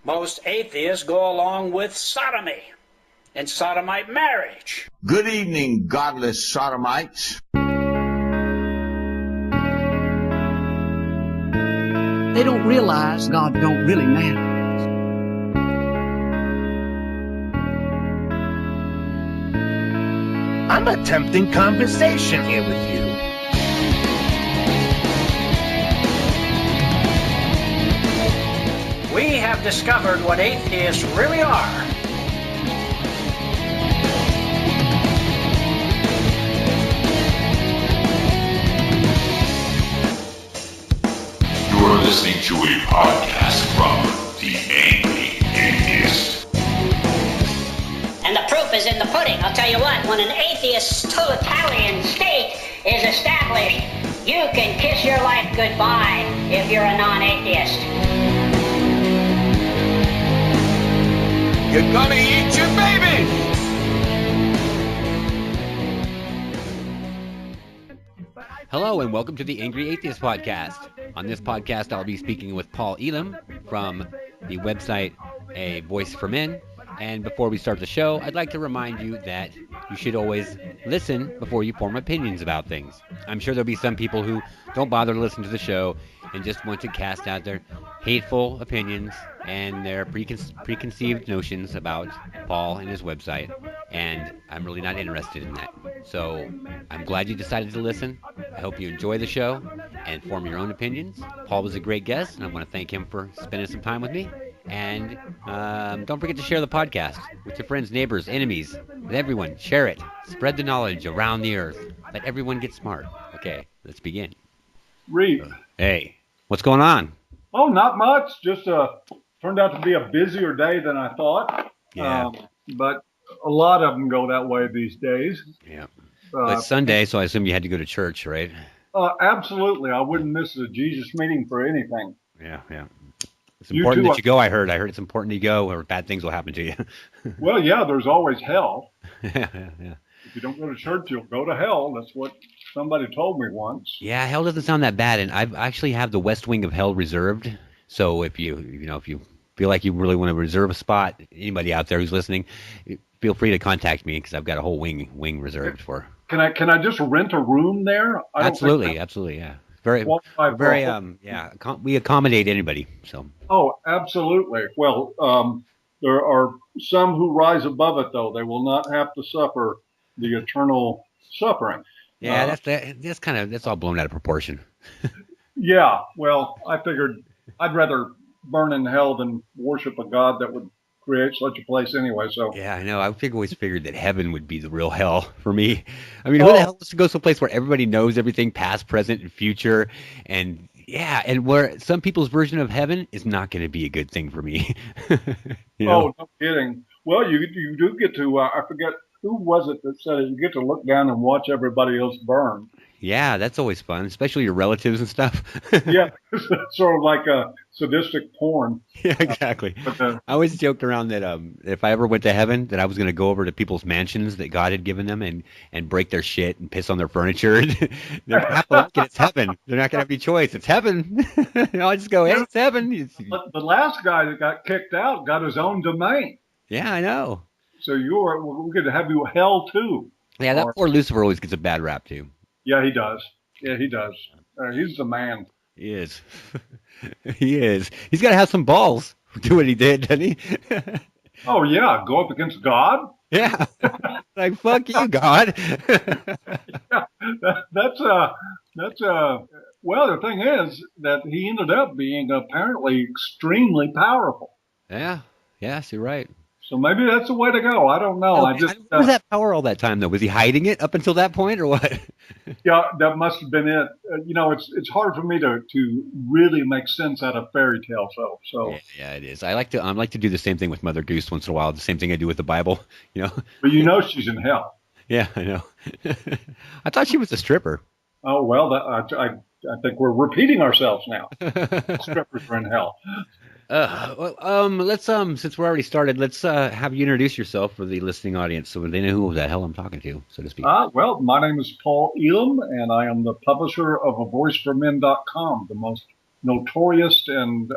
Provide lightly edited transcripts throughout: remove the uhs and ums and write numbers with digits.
Most atheists go along with sodomy and sodomite marriage. Good evening, godless sodomites. They don't realize God don't really matter. I'm attempting conversation here with you. We have discovered what atheists really are. You're listening to a podcast from The Angry Atheist. And the proof is in the pudding. I'll tell you what, when an atheist totalitarian state is established, you can kiss your life goodbye if you're a non-atheist. You're gonna eat your baby! Hello and welcome to the Angry Atheist Podcast. On this podcast, I'll be speaking with Paul Elam from the website A Voice for Men. And before we start the show, I'd like to remind you that you should always listen before you form opinions about things. I'm sure there'll be some people who don't bother to listen to the show and just want to cast out their hateful opinions and their preconceived notions about Paul and his website. And I'm really not interested in that. So I'm glad you decided to listen. I hope you enjoy the show and form your own opinions. Paul was a great guest, and I want to thank him for spending some time with me. And don't forget to share the podcast with your friends, neighbors, enemies, with everyone. Share it. Spread the knowledge around the earth. Let everyone get smart. Okay, let's begin. Reap. Hey, what's going on? Oh, not much. Just turned out to be a busier day than I thought. Yeah. But a lot of them go that way these days. Yeah. It's Sunday, so I assume you had to go to church, right? Absolutely. I wouldn't miss a Jesus meeting for anything. Yeah. It's important that you go, I heard. I heard it's important to go or bad things will happen to you. Well, yeah, there's always hell. Yeah. If you don't go to church, you'll go to hell. That's what somebody told me once. Yeah, hell doesn't sound that bad, and I actually have the west wing of hell reserved. So if you feel like you really want to reserve a spot, anybody out there who's listening, feel free to contact me because I've got a whole wing reserved for. Can I just rent a room there? Absolutely, yeah. We accommodate anybody. So. Oh, absolutely. Well, there are some who rise above it, though. They will not have to suffer the eternal suffering. Yeah, that's all blown out of proportion. Yeah, well, I figured I'd rather burn in hell than worship a God that would create such a place anyway. So yeah, I know. I always figured that heaven would be the real hell for me. I mean, who the hell wants to go someplace where everybody knows everything, past, present, and future, and where some people's version of heaven is not going to be a good thing for me. Oh, no kidding. Well, you do get to. I forget who was it that said it. You get to look down and watch everybody else burn. Yeah, that's always fun, especially your relatives and stuff. Yeah, sort of like a sadistic porn. Yeah, exactly. I always joked around that if I ever went to heaven, that I was going to go over to people's mansions that God had given them and break their shit and piss on their furniture. They're not like it. It's heaven. They're not going to have any choice. It's heaven. I just go, hey, it's heaven. But the last guy that got kicked out got his own domain. Yeah, I know. So we're going to have you hell too. Yeah, that poor Lucifer always gets a bad rap too. Yeah, he does. He's the man. He is. He is. He's got to have some balls to do what he did, doesn't he? Oh, yeah. Go up against God? Yeah. Like, fuck you, God. Yeah, well, the thing is that he ended up being apparently extremely powerful. Yeah. Yes, you're right. So maybe that's the way to go. I don't know. Where was that power all that time, though? Was he hiding it up until that point, or what? Yeah, that must have been it. It's hard for me to really make sense out of fairy tales. So yeah, it is. I like to do the same thing with Mother Goose once in a while. The same thing I do with the Bible. But she's in hell. Yeah, I know. I thought she was a stripper. Oh well, I think we're repeating ourselves now. Strippers are in hell. Let's since we're already started, let's have you introduce yourself for the listening audience so they know who the hell I'm talking to, so to speak. Well, my name is Paul Elam, and I am the publisher of AVoiceForMen.com, the most notorious and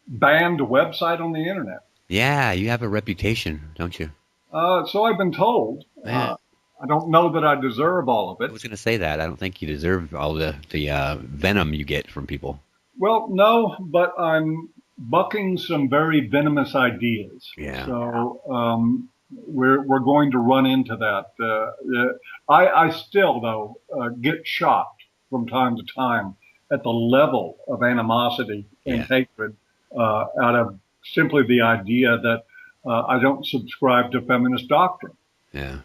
banned website on the internet. Yeah, you have a reputation, don't you? So I've been told. Yeah. I don't know that I deserve all of I it. was going to say that. I don't think you deserve all the venom you get from people. Well, no, but I'm bucking some very venomous ideas. Yeah. So we're going to run into that. I still, though, get shocked from time to time at the level of animosity and hatred out of simply the idea that I don't subscribe to feminist doctrine. Yeah.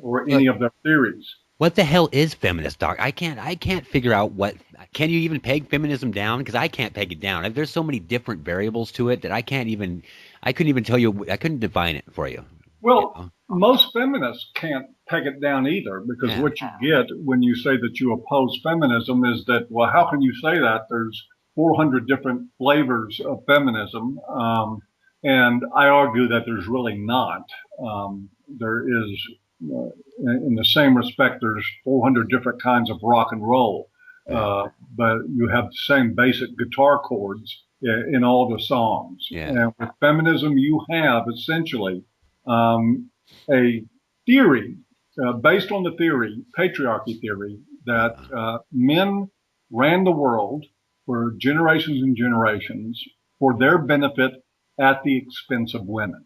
Or any of their theories. What the hell is feminist doc? I can't figure out what. Can you even peg feminism down? Because I can't peg it down. There's so many different variables to it that I couldn't even tell you. I couldn't define it for you. Well, most feminists can't peg it down either, because what you get when you say that you oppose feminism is that, well, how can you say that? There's 400 different flavors of feminism, and I argue that there's really not. There is. In the same respect, there's 400 different kinds of rock and roll, but you have the same basic guitar chords in all the songs. Yeah. And with feminism, you have essentially a theory based on the theory, patriarchy theory, that men ran the world for generations and generations for their benefit at the expense of women.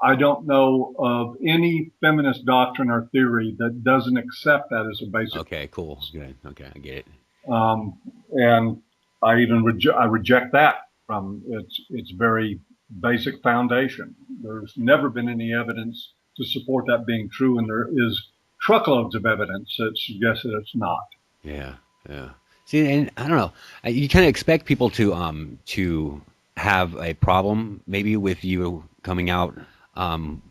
I don't know of any feminist doctrine or theory that doesn't accept that as a basic. Okay, cool, good. Okay, I get it. And I even reject that from its very basic foundation. There's never been any evidence to support that being true, and there is truckloads of evidence that suggests that it's not. Yeah. See, and I don't know. You kind of expect people to have a problem maybe with you coming out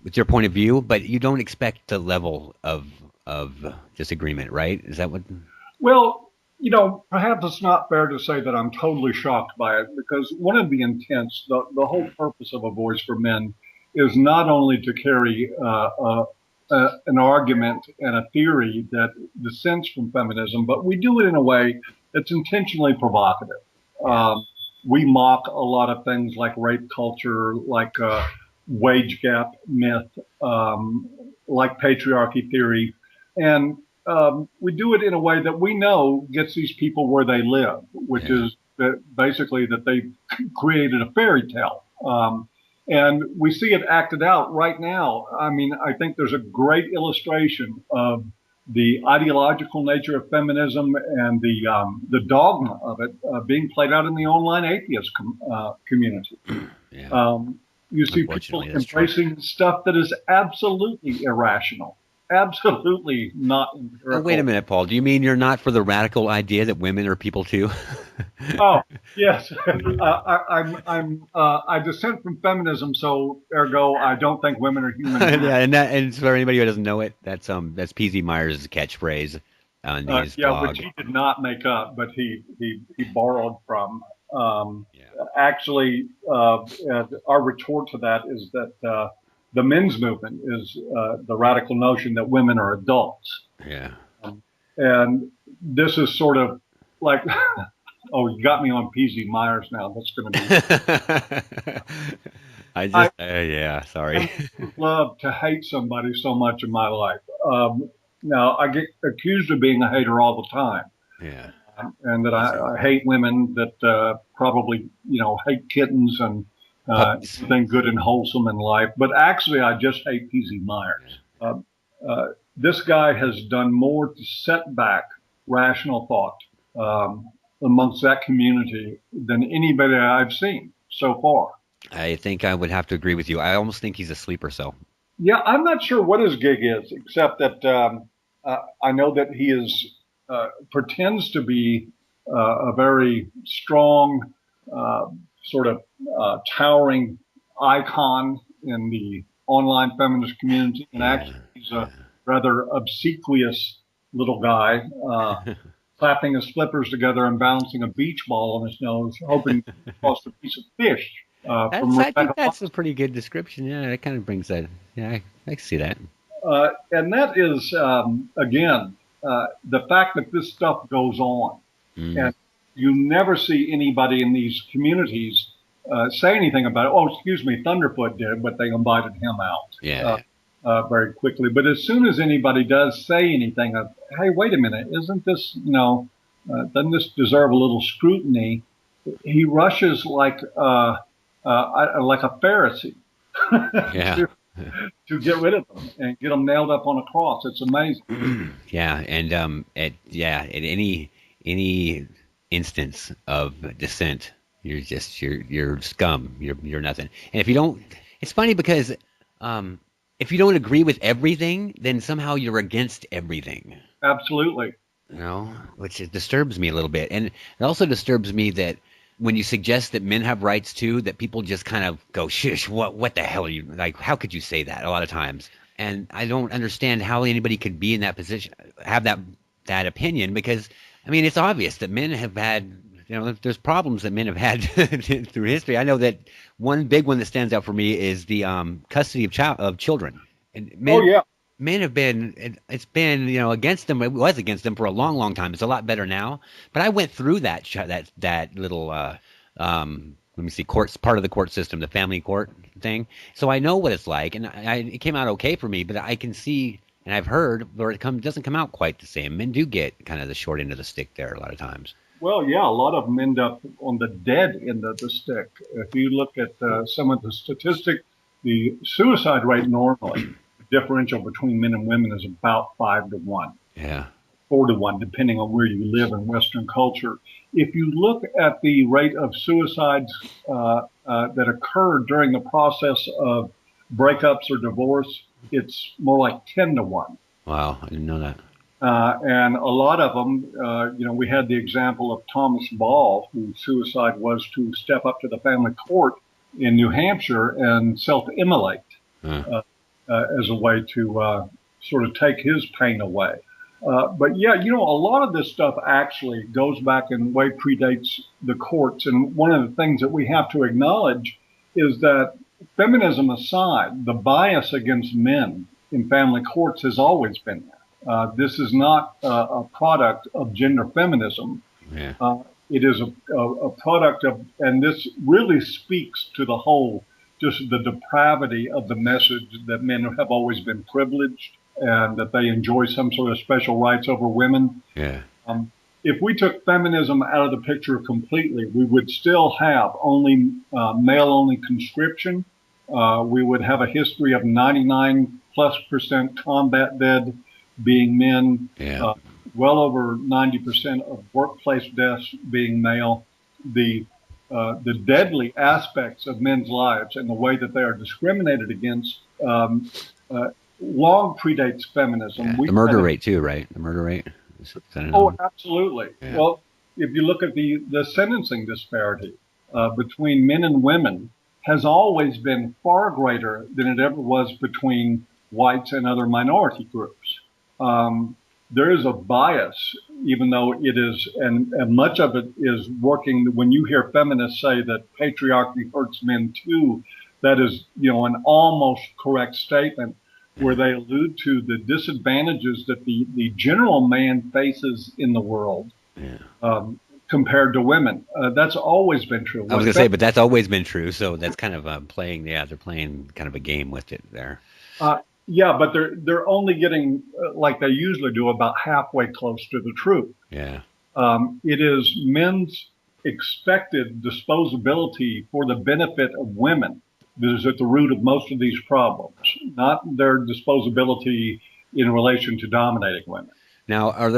with your point of view, but you don't expect the level of disagreement, right? Is that what? Well, perhaps it's not fair to say that I'm totally shocked by it, because one of the intents, the whole purpose of A Voice for Men is not only to carry an argument and a theory that dissents from feminism, but we do it in a way that's intentionally provocative. We mock a lot of things like rape culture, like wage gap myth, like patriarchy theory. And we do it in a way that we know gets these people where they live, which is that basically that they created a fairy tale. And we see it acted out right now. I mean, I think there's a great illustration of the ideological nature of feminism and the dogma of it being played out in the online atheist community. You see people embracing stuff that is absolutely irrational, absolutely not empirical. Oh, wait a minute, Paul. Do you mean you're not for the radical idea that women are people too? Oh, yes. I dissent from feminism, so ergo, I don't think women are human. Yeah, and for anybody who doesn't know it, that's P.Z. Myers' catchphrase on his blog. Which he did not make up, but he borrowed from. Actually, our retort to that is that the men's movement is the radical notion that women are adults. Yeah. And this is sort of like, oh, you got me on P.Z. Myers now. That's going to be. Sorry. I love to hate somebody so much in my life. Now, I get accused of being a hater all the time. Yeah. And that I hate women that probably, hate kittens and anything good and wholesome in life. But actually, I just hate P.Z. Myers. This guy has done more to set back rational thought amongst that community than anybody I've seen so far. I think I would have to agree with you. I almost think he's a sleeper cell. Yeah, I'm not sure what his gig is, except that I know that he is pretends to be a very strong, sort of towering icon in the online feminist community, and actually he's a rather obsequious little guy, clapping his flippers together and balancing a beach ball on his nose, hoping to toss a piece of fish. I think that's a pretty good description. Yeah, that kind of brings that. Yeah, I can see that. And that is, again, the fact that this stuff goes on, and you never see anybody in these communities say anything about it. Oh, excuse me, Thunderfoot did, but they invited him out. Yeah. Very quickly. But as soon as anybody does say anything of, hey, wait a minute, isn't this, doesn't this deserve a little scrutiny? He rushes like a Pharisee Yeah. to get rid of them and get them nailed up on a cross. It's amazing. Yeah, and at any instance of dissent, you're scum. You're nothing. And if you don't, it's funny because if you don't agree with everything, then somehow you're against everything. Absolutely. Which disturbs me a little bit, and it also disturbs me that when you suggest that men have rights too, that people just kind of go, shush, what the hell are you, like, how could you say that a lot of times? And I don't understand how anybody could be in that position, have that opinion, because, I mean, it's obvious that men have had, there's problems that men have had through history. I know that one big one that stands out for me is the custody of children. And men have been, it's been, against them. It was against them for a long, long time. It's a lot better now. But I went through that little, let me see, part of the court system, the family court thing. So I know what it's like, and it came out okay for me. But I can see, and I've heard, where it doesn't come out quite the same. Men do get kind of the short end of the stick there a lot of times. Well, yeah, a lot of them end up on the dead end of the stick. If you look at some of the statistics, the suicide rate normally, differential between men and women is about 5 to 1. Yeah. 4 to 1, depending on where you live in Western culture. If you look at the rate of suicides that occur during the process of breakups or divorce, it's more like 10 to 1. Wow, I didn't know that. And a lot of them, we had the example of Thomas Ball, whose suicide was to step up to the family court in New Hampshire and self-immolate. As a way to sort of take his pain away. But yeah, a lot of this stuff actually goes back and way predates the courts. And one of the things that we have to acknowledge is that, feminism aside, the bias against men in family courts has always been there. This is not a product of gender feminism. Yeah. It is a product of, and this really speaks to the whole, just the depravity of the message that men have always been privileged and that they enjoy some sort of special rights over women. Yeah. If we took feminism out of the picture completely, we would still have only male-only conscription. We would have a history of 99+% combat dead being men. Yeah. Well over 90% of workplace deaths being male. The deadly aspects of men's lives and the way that they are discriminated against long predates feminism. Yeah. The murder rate too, right? The murder rate. Absolutely. Yeah. Well, if you look at the sentencing disparity between men and women has always been far greater than it ever was between whites and other minority groups. There is a bias, even though it is, and much of it is working. When you hear feminists say that patriarchy hurts men too, that is, an almost correct statement where they allude to the disadvantages that the general man faces in the world compared to women. That's always been true. I was going to say, but that's always been true. So that's kind of they're playing kind of a game with it there. Yeah, but they're only getting, like they usually do, about halfway close to the truth. Yeah. It is men's expected disposability for the benefit of women that is at the root of most of these problems, not their disposability in relation to dominating women. Now, are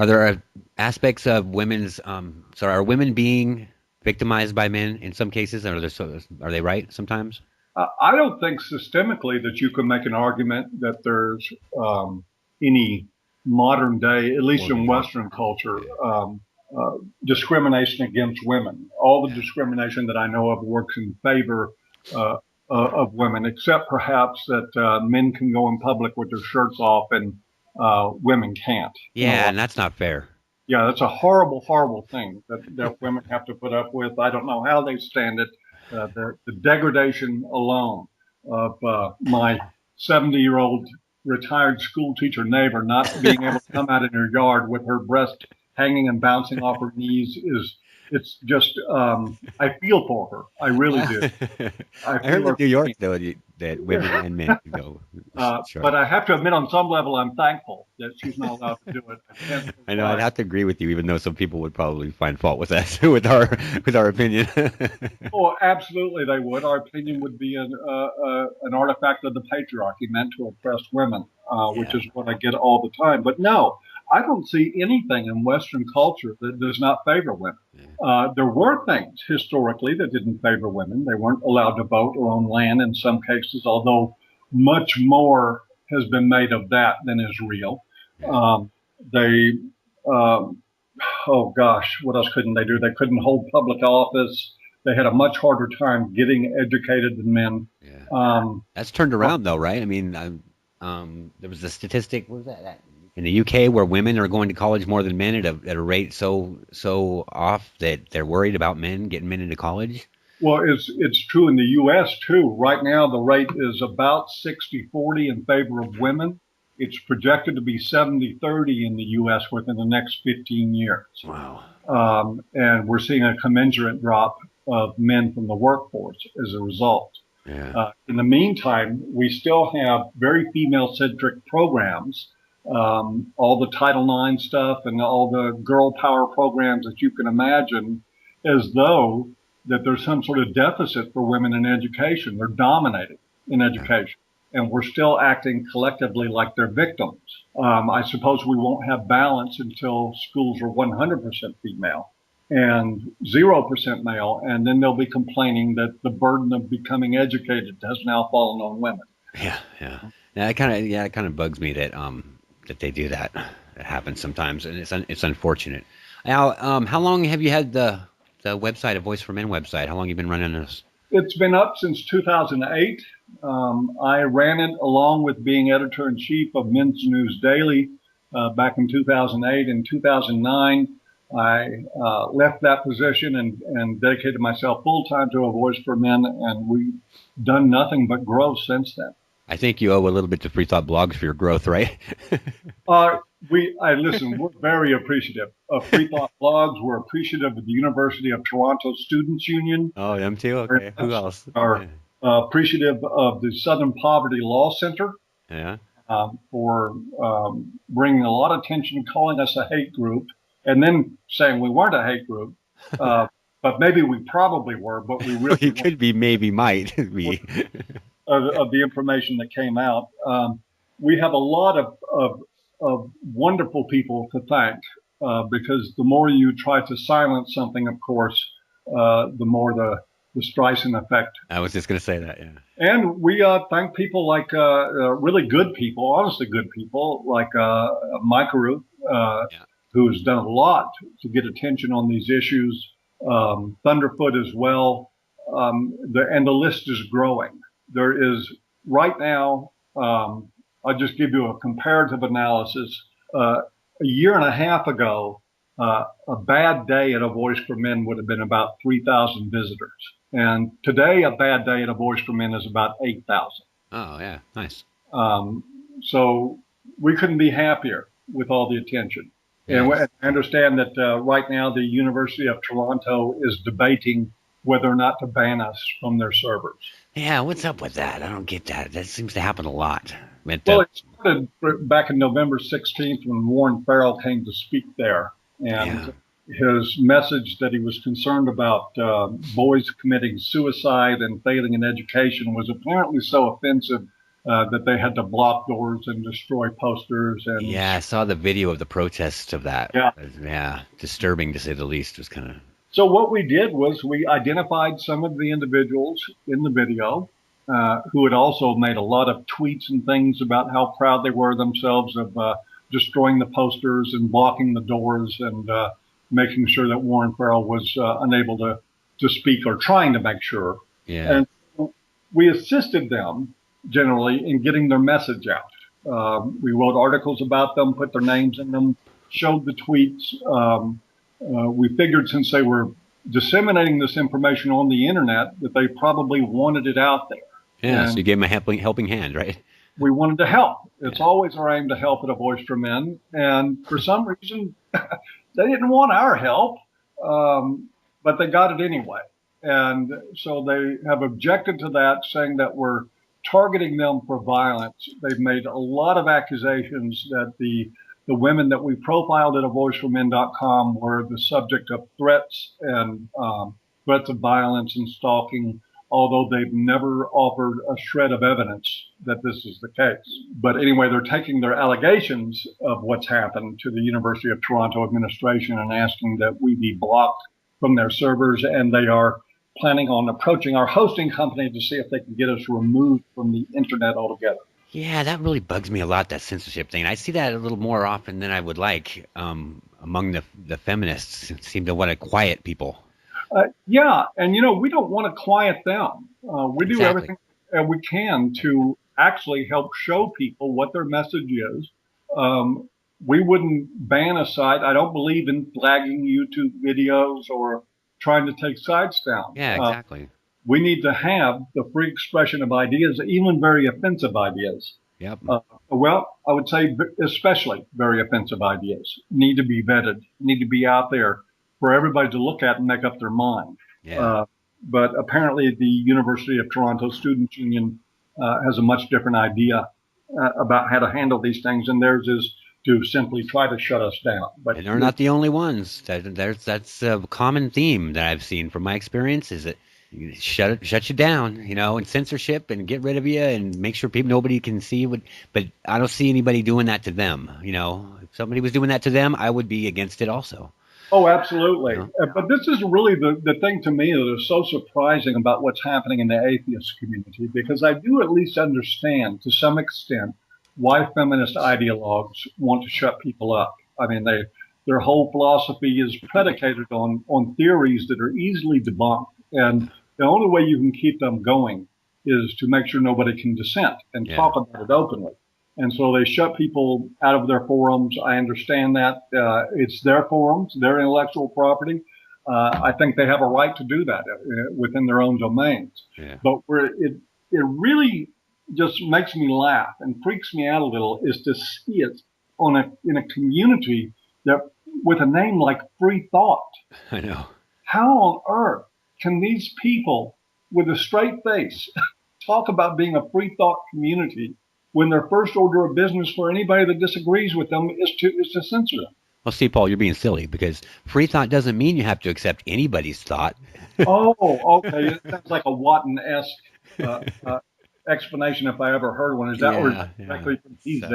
there aspects of women's are women being victimized by men in some cases? Are they right sometimes? I don't think systemically that you can make an argument that there's any modern day, at least in Western culture, discrimination against women. All the discrimination that I know of works in favor of women, except perhaps that men can go in public with their shirts off and women can't. Yeah, and that's not fair. Yeah, that's a horrible, horrible thing that women have to put up with. I don't know how they stand it. The degradation alone of my 70-year-old retired school teacher neighbor not being able to come out in her yard with her breast hanging and bouncing off her knees It's just, I feel for her. I really do. I feel heard her in New York, pain. though, that women and men can go. Sure. But I have to admit, on some level, I'm thankful that she's not allowed to do it. can't I know I'd have to agree with you, even though some people would probably find fault with that, with our opinion. Oh, absolutely, they would. Our opinion would be an artifact of the patriarchy meant to oppress women, which is what I get all the time. But no, I don't see anything in Western culture that does not favor women. There were things historically that didn't favor women. They weren't allowed to vote or own land in some cases, although much more has been made of that than is real. They, oh gosh, what else couldn't they do? They couldn't hold public office. They had a much harder time getting educated than men. That's turned around, though, right? I mean, there was a statistic. What was that? In the UK, where women are going to college more than men at a rate so off that they're worried about getting men into college. Well, it's true in the U.S. too. Right now, the rate is about 60-40 in favor of women. It's projected to be 70-30 in the U.S. within the next 15 years. Wow. And we're seeing a commensurate drop of men from the workforce as a result. Yeah. In the meantime, we still have very female-centric programs. All the Title IX stuff and all the girl power programs that you can imagine, as though that there's some sort of deficit for women in education. They're dominated in education, and we're still acting collectively like they're victims. I suppose we won't have balance until schools are 100% female and 0% male, and then they'll be complaining that the burden of becoming educated has now fallen on women. Yeah. Now, it kind of bugs me that that they do that. It happens sometimes, and it's unfortunate. Now, how long have you had the website, a Voice for Men website? How long have you been running this? It's been up since 2008. I ran it along with being editor-in-chief of Men's News Daily back in 2008. In 2009, I left that position and dedicated myself full-time to A Voice for Men, and we've done nothing but grow since then. I think you owe a little bit to Free Thought Blogs for your growth, right? Listen, we're very appreciative of Free Thought Blogs. We're appreciative of the University of Toronto Students Union. Oh, them too? Okay. Who else? Are appreciative of the Southern Poverty Law Center. Yeah. For bringing a lot of attention, calling us a hate group, and then saying we weren't a hate group. But maybe we probably were, but we really You could be, maybe might be. of the information that came out. We have a lot of wonderful people to thank because the more you try to silence something, of course, the more the Streisand effect. I was just going to say that, yeah. And we thank people like really good people, honestly good people, like Mikaru, who's done a lot to get attention on these issues, Thunderfoot as well, and the list is growing. There is right now, I'll just give you a comparative analysis. A year and a half ago, a bad day at A Voice for Men would have been about 3,000 visitors. And today, a bad day at A Voice for Men is about 8,000. Oh, yeah. Nice. So we couldn't be happier with all the attention. And I understand that right now the University of Toronto is debating whether or not to ban us from their servers. Yeah, what's up with that? I don't get that. That seems to happen a lot. Well, it started back in November 16th when Warren Farrell came to speak there. And his message that he was concerned about boys committing suicide and failing in education was apparently so offensive that they had to block doors and destroy posters. And I saw the video of the protests of that. Yeah. Disturbing to say the least. It was kind of... So what we did was we identified some of the individuals in the video who had also made a lot of tweets and things about how proud they were of themselves of destroying the posters and blocking the doors and making sure that Warren Farrell was unable to speak or trying to make sure. Yeah. And we assisted them generally in getting their message out. We wrote articles about them, put their names in them, showed the tweets. We figured since they were disseminating this information on the internet that they probably wanted it out there. Yeah, so you gave them a helping hand, right? We wanted to help. It's always our aim to help at A Voice for Men. And for some reason, they didn't want our help. but they got it anyway. And so they have objected to that, saying that we're targeting them for violence. They've made a lot of accusations that the women that we profiled at avoiceformen.com were the subject of threats and threats of violence and stalking, although they've never offered a shred of evidence that this is the case. But anyway, they're taking their allegations of what's happened to the University of Toronto administration and asking that we be blocked from their servers, and they are planning on approaching our hosting company to see if they can get us removed from the internet altogether. Yeah, that really bugs me a lot, that censorship thing. I see that a little more often than I would like among the feminists. Seem to want to quiet people. Yeah, and we don't want to quiet them. We do everything we can to actually help show people what their message is. We wouldn't ban a site. I don't believe in flagging YouTube videos or trying to take sites down. Yeah, exactly. We need to have the free expression of ideas, even very offensive ideas. Yep. Well, I would say especially very offensive ideas need to be vetted, need to be out there for everybody to look at and make up their mind. Yeah. But apparently the University of Toronto Students Union has a much different idea about how to handle these things, and theirs is to simply try to shut us down. But and they're not the only ones. That's a common theme that I've seen from my experience, is that shut you down, and censorship and get rid of you and make sure nobody can see what. But I don't see anybody doing that to them. If somebody was doing that to them, I would be against it also. Oh, absolutely. But this is really the thing to me that is so surprising about what's happening in the atheist community, because I do at least understand to some extent why feminist ideologues want to shut people up. I mean, their whole philosophy is predicated on theories that are easily debunked. And the only way you can keep them going is to make sure nobody can dissent and talk about it openly. And so they shut people out of their forums. I understand that. It's their forums, their intellectual property. I think they have a right to do that within their own domains. Yeah. But where it really just makes me laugh and freaks me out a little is to see it in a community that with a name like Free Thought. I know. How on earth can these people with a straight face talk about being a free thought community when their first order of business for anybody that disagrees with them is to censor them? Well, see, Paul, you're being silly, because free thought doesn't mean you have to accept anybody's thought. Oh, okay. It sounds like a Watton-esque explanation if I ever heard one. Is that directly from TZ?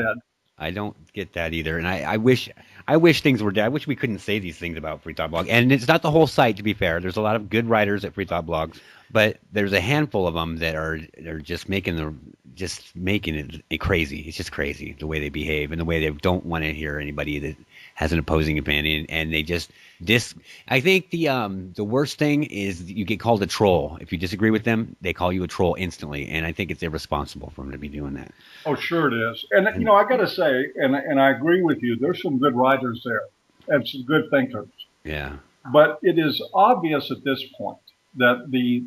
I don't get that either, and I wish things were. I wish we couldn't say these things about Free Thought Blog. And it's not the whole site, to be fair. There's a lot of good writers at Free Thought Blogs, but there's a handful of them that are just making it crazy. It's just crazy the way they behave and the way they don't want to hear anybody that has an opposing opinion, and they just I think the worst thing is you get called a troll. If you disagree with them, they call you a troll instantly, and I think it's irresponsible for them to be doing that. Oh, sure it is. And I got to say, and I agree with you, there's some good writers there and some good thinkers. Yeah. But it is obvious at this point that the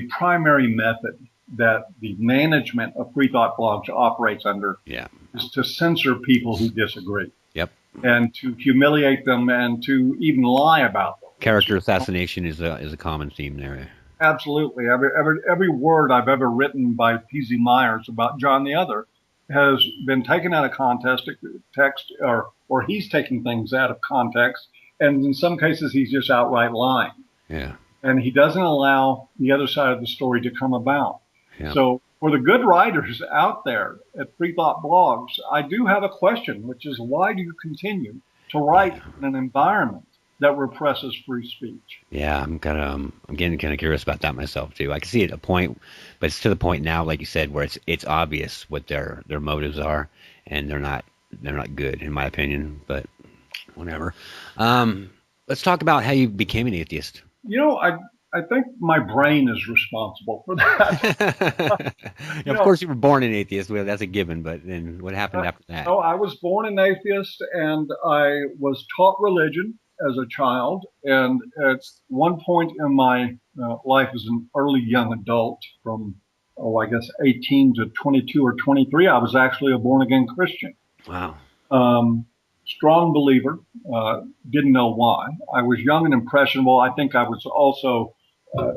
primary method that the management of Free Thought Blogs operates under is to censor people who disagree. Yep. And to humiliate them and to even lie about them. Character assassination is a common theme there. Absolutely. Every word I've ever written by P.Z. Myers about John the Other has been taken out of context, or he's taking things out of context, and in some cases he's just outright lying. Yeah. And he doesn't allow the other side of the story to come about. Yeah. So for the good writers out there at Free Thought Blogs, I do have a question, which is why do you continue to write in an environment that represses free speech? Yeah, I'm getting kind of curious about that myself too. I can see it at a point, but it's to the point now, like you said, where it's obvious what their motives are, and they're not good in my opinion. But whatever. Let's talk about how you became an atheist. I think my brain is responsible for that. Of course, you were born an atheist. Well, that's a given. But then what happened after that? Oh, I was born an atheist, and I was taught religion as a child. And at one point in my life as an early young adult, from, I guess 18 to 22 or 23, I was actually a born-again Christian. Wow. strong believer. Didn't know why. I was young and impressionable. I think I was also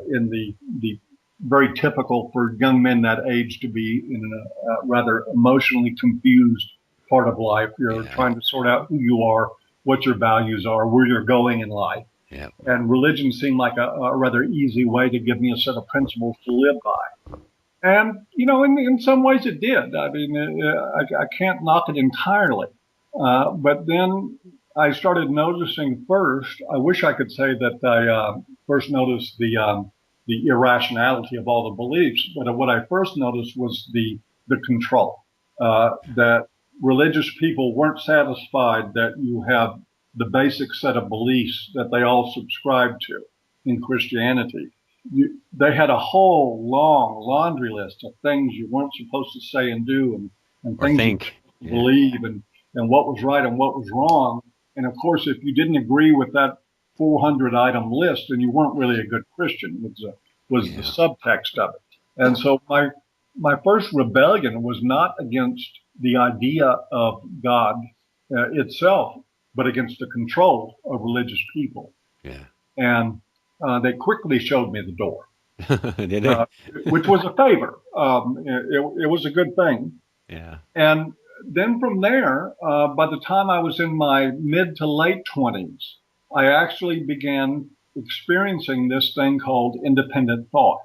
in the very typical for young men that age to be in a rather emotionally confused part of life. You're trying to sort out who you are, what your values are, where you're going in life. Yeah. And religion seemed like a rather easy way to give me a set of principles to live by. And, in some ways it did. I mean, I can't knock it entirely. But then I started noticing first, I wish I could say that I first noticed the irrationality of all the beliefs, but what I first noticed was the control, that religious people weren't satisfied that you have the basic set of beliefs that they all subscribe to in Christianity. They had a whole long laundry list of things you weren't supposed to say and do and things think. you believe and what was right and what was wrong. And of course, if you didn't agree with that 400 item list, then you weren't really a good Christian, was the subtext of it. And so my first rebellion was not against the idea of God itself, but against the control of religious people. Yeah. And they quickly showed me the door. Did they? Which was a favor. It was a good thing. Yeah. And then from there, by the time I was in my mid to late 20s, I actually began experiencing this thing called independent thought.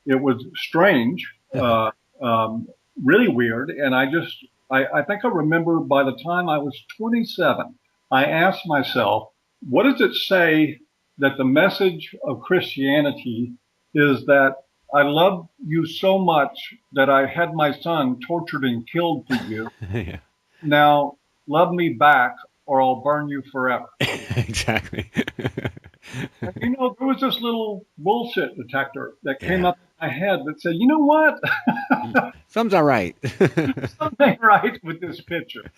It was strange, really weird. And I think I remember by the time I was 27, I asked myself, what does it say that the message of Christianity is that I love you so much that I had my son tortured and killed for you. Yeah. Now love me back or I'll burn you forever. Exactly. There was this little bullshit detector that came up in my head that said, you know what? Something's all right. Something right with this picture.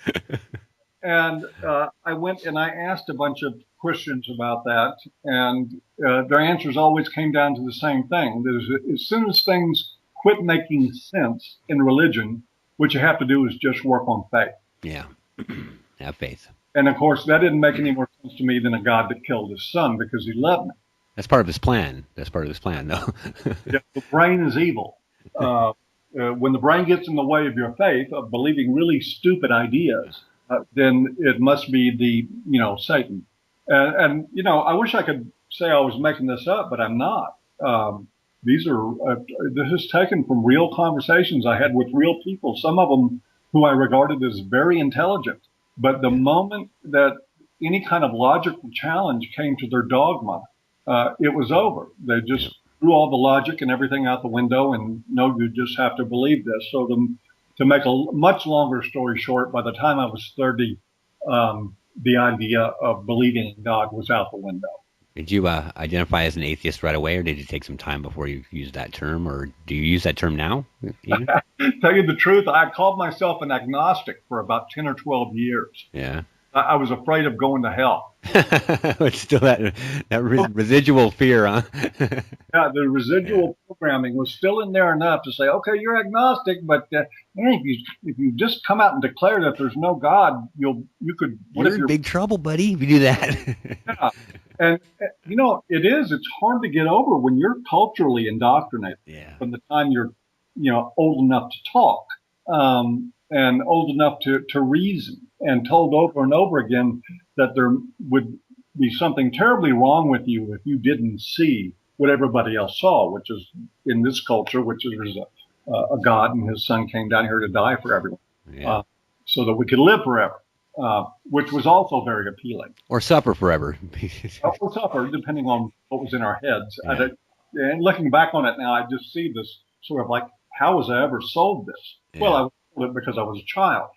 And I went and I asked a bunch of Christians about that, and their answers always came down to the same thing. As soon as things quit making sense in religion, what you have to do is just work on faith. Yeah. Have faith. And of course, that didn't make any more sense to me than a God that killed his son because he loved me. That's part of his plan. That's part of his plan, though. Yeah, the brain is evil. When the brain gets in the way of your faith, of believing really stupid ideas, then it must be Satan. And I wish I could say I was making this up, but I'm not. This is taken from real conversations I had with real people, some of them who I regarded as very intelligent. But the moment that any kind of logical challenge came to their dogma, it was over. They just threw all the logic and everything out the window and no, you just have to believe this. So to make a much longer story short, by the time I was 30, the idea of believing in God was out the window. Did you identify as an atheist right away, or did you take some time before you used that term, or do you use that term now? Tell you the truth, I called myself an agnostic for about 10 or 12 years. Yeah. I was afraid of going to hell. It's still that residual fear, huh? Yeah, the residual programming was still in there enough to say, okay, you're agnostic, but if you just come out and declare that there's no God, you could. You're in big trouble, buddy, if you do that. Yeah. And, it's hard to get over when you're culturally indoctrinated from the time you're, old enough to talk, and old enough to reason, and told over and over again that there would be something terribly wrong with you if you didn't see what everybody else saw, which is in this culture, which is a God and his son came down here to die for everyone, so that we could live forever. Which was also very appealing. Or suffer forever. Or suffer, depending on what was in our heads. Yeah. And looking back on it now, I just see this sort of like, how was I ever sold this? Yeah. Well, I was sold it because I was a child.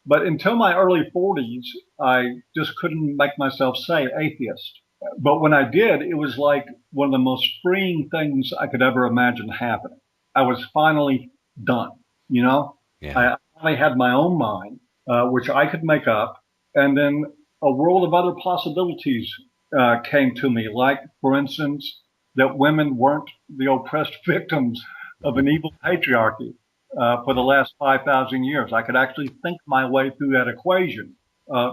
But until my early 40s, I just couldn't make myself say atheist. But when I did, it was like one of the most freeing things I could ever imagine happening. I was finally done, Yeah. I finally had my own mind. Which I could make up, and then a world of other possibilities came to me, like, for instance, that women weren't the oppressed victims of an evil patriarchy, for the last 5,000 years. I could actually think my way through that equation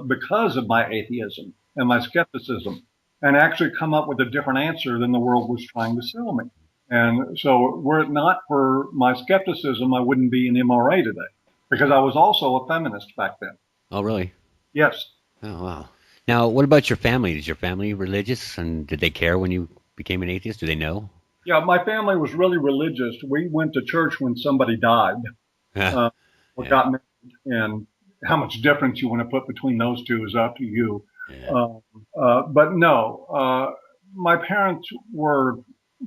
because of my atheism and my skepticism, and actually come up with a different answer than the world was trying to sell me. And so were it not for my skepticism, I wouldn't be an MRA today, because I was also a feminist back then. Oh, really? Yes. Oh, wow. Now, what about your family? Is your family religious, and did they care when you became an atheist? Do they know? Yeah, my family was really religious. We went to church when somebody died or got married, and how much difference you want to put between those two is up to you. Yeah. But no, my parents were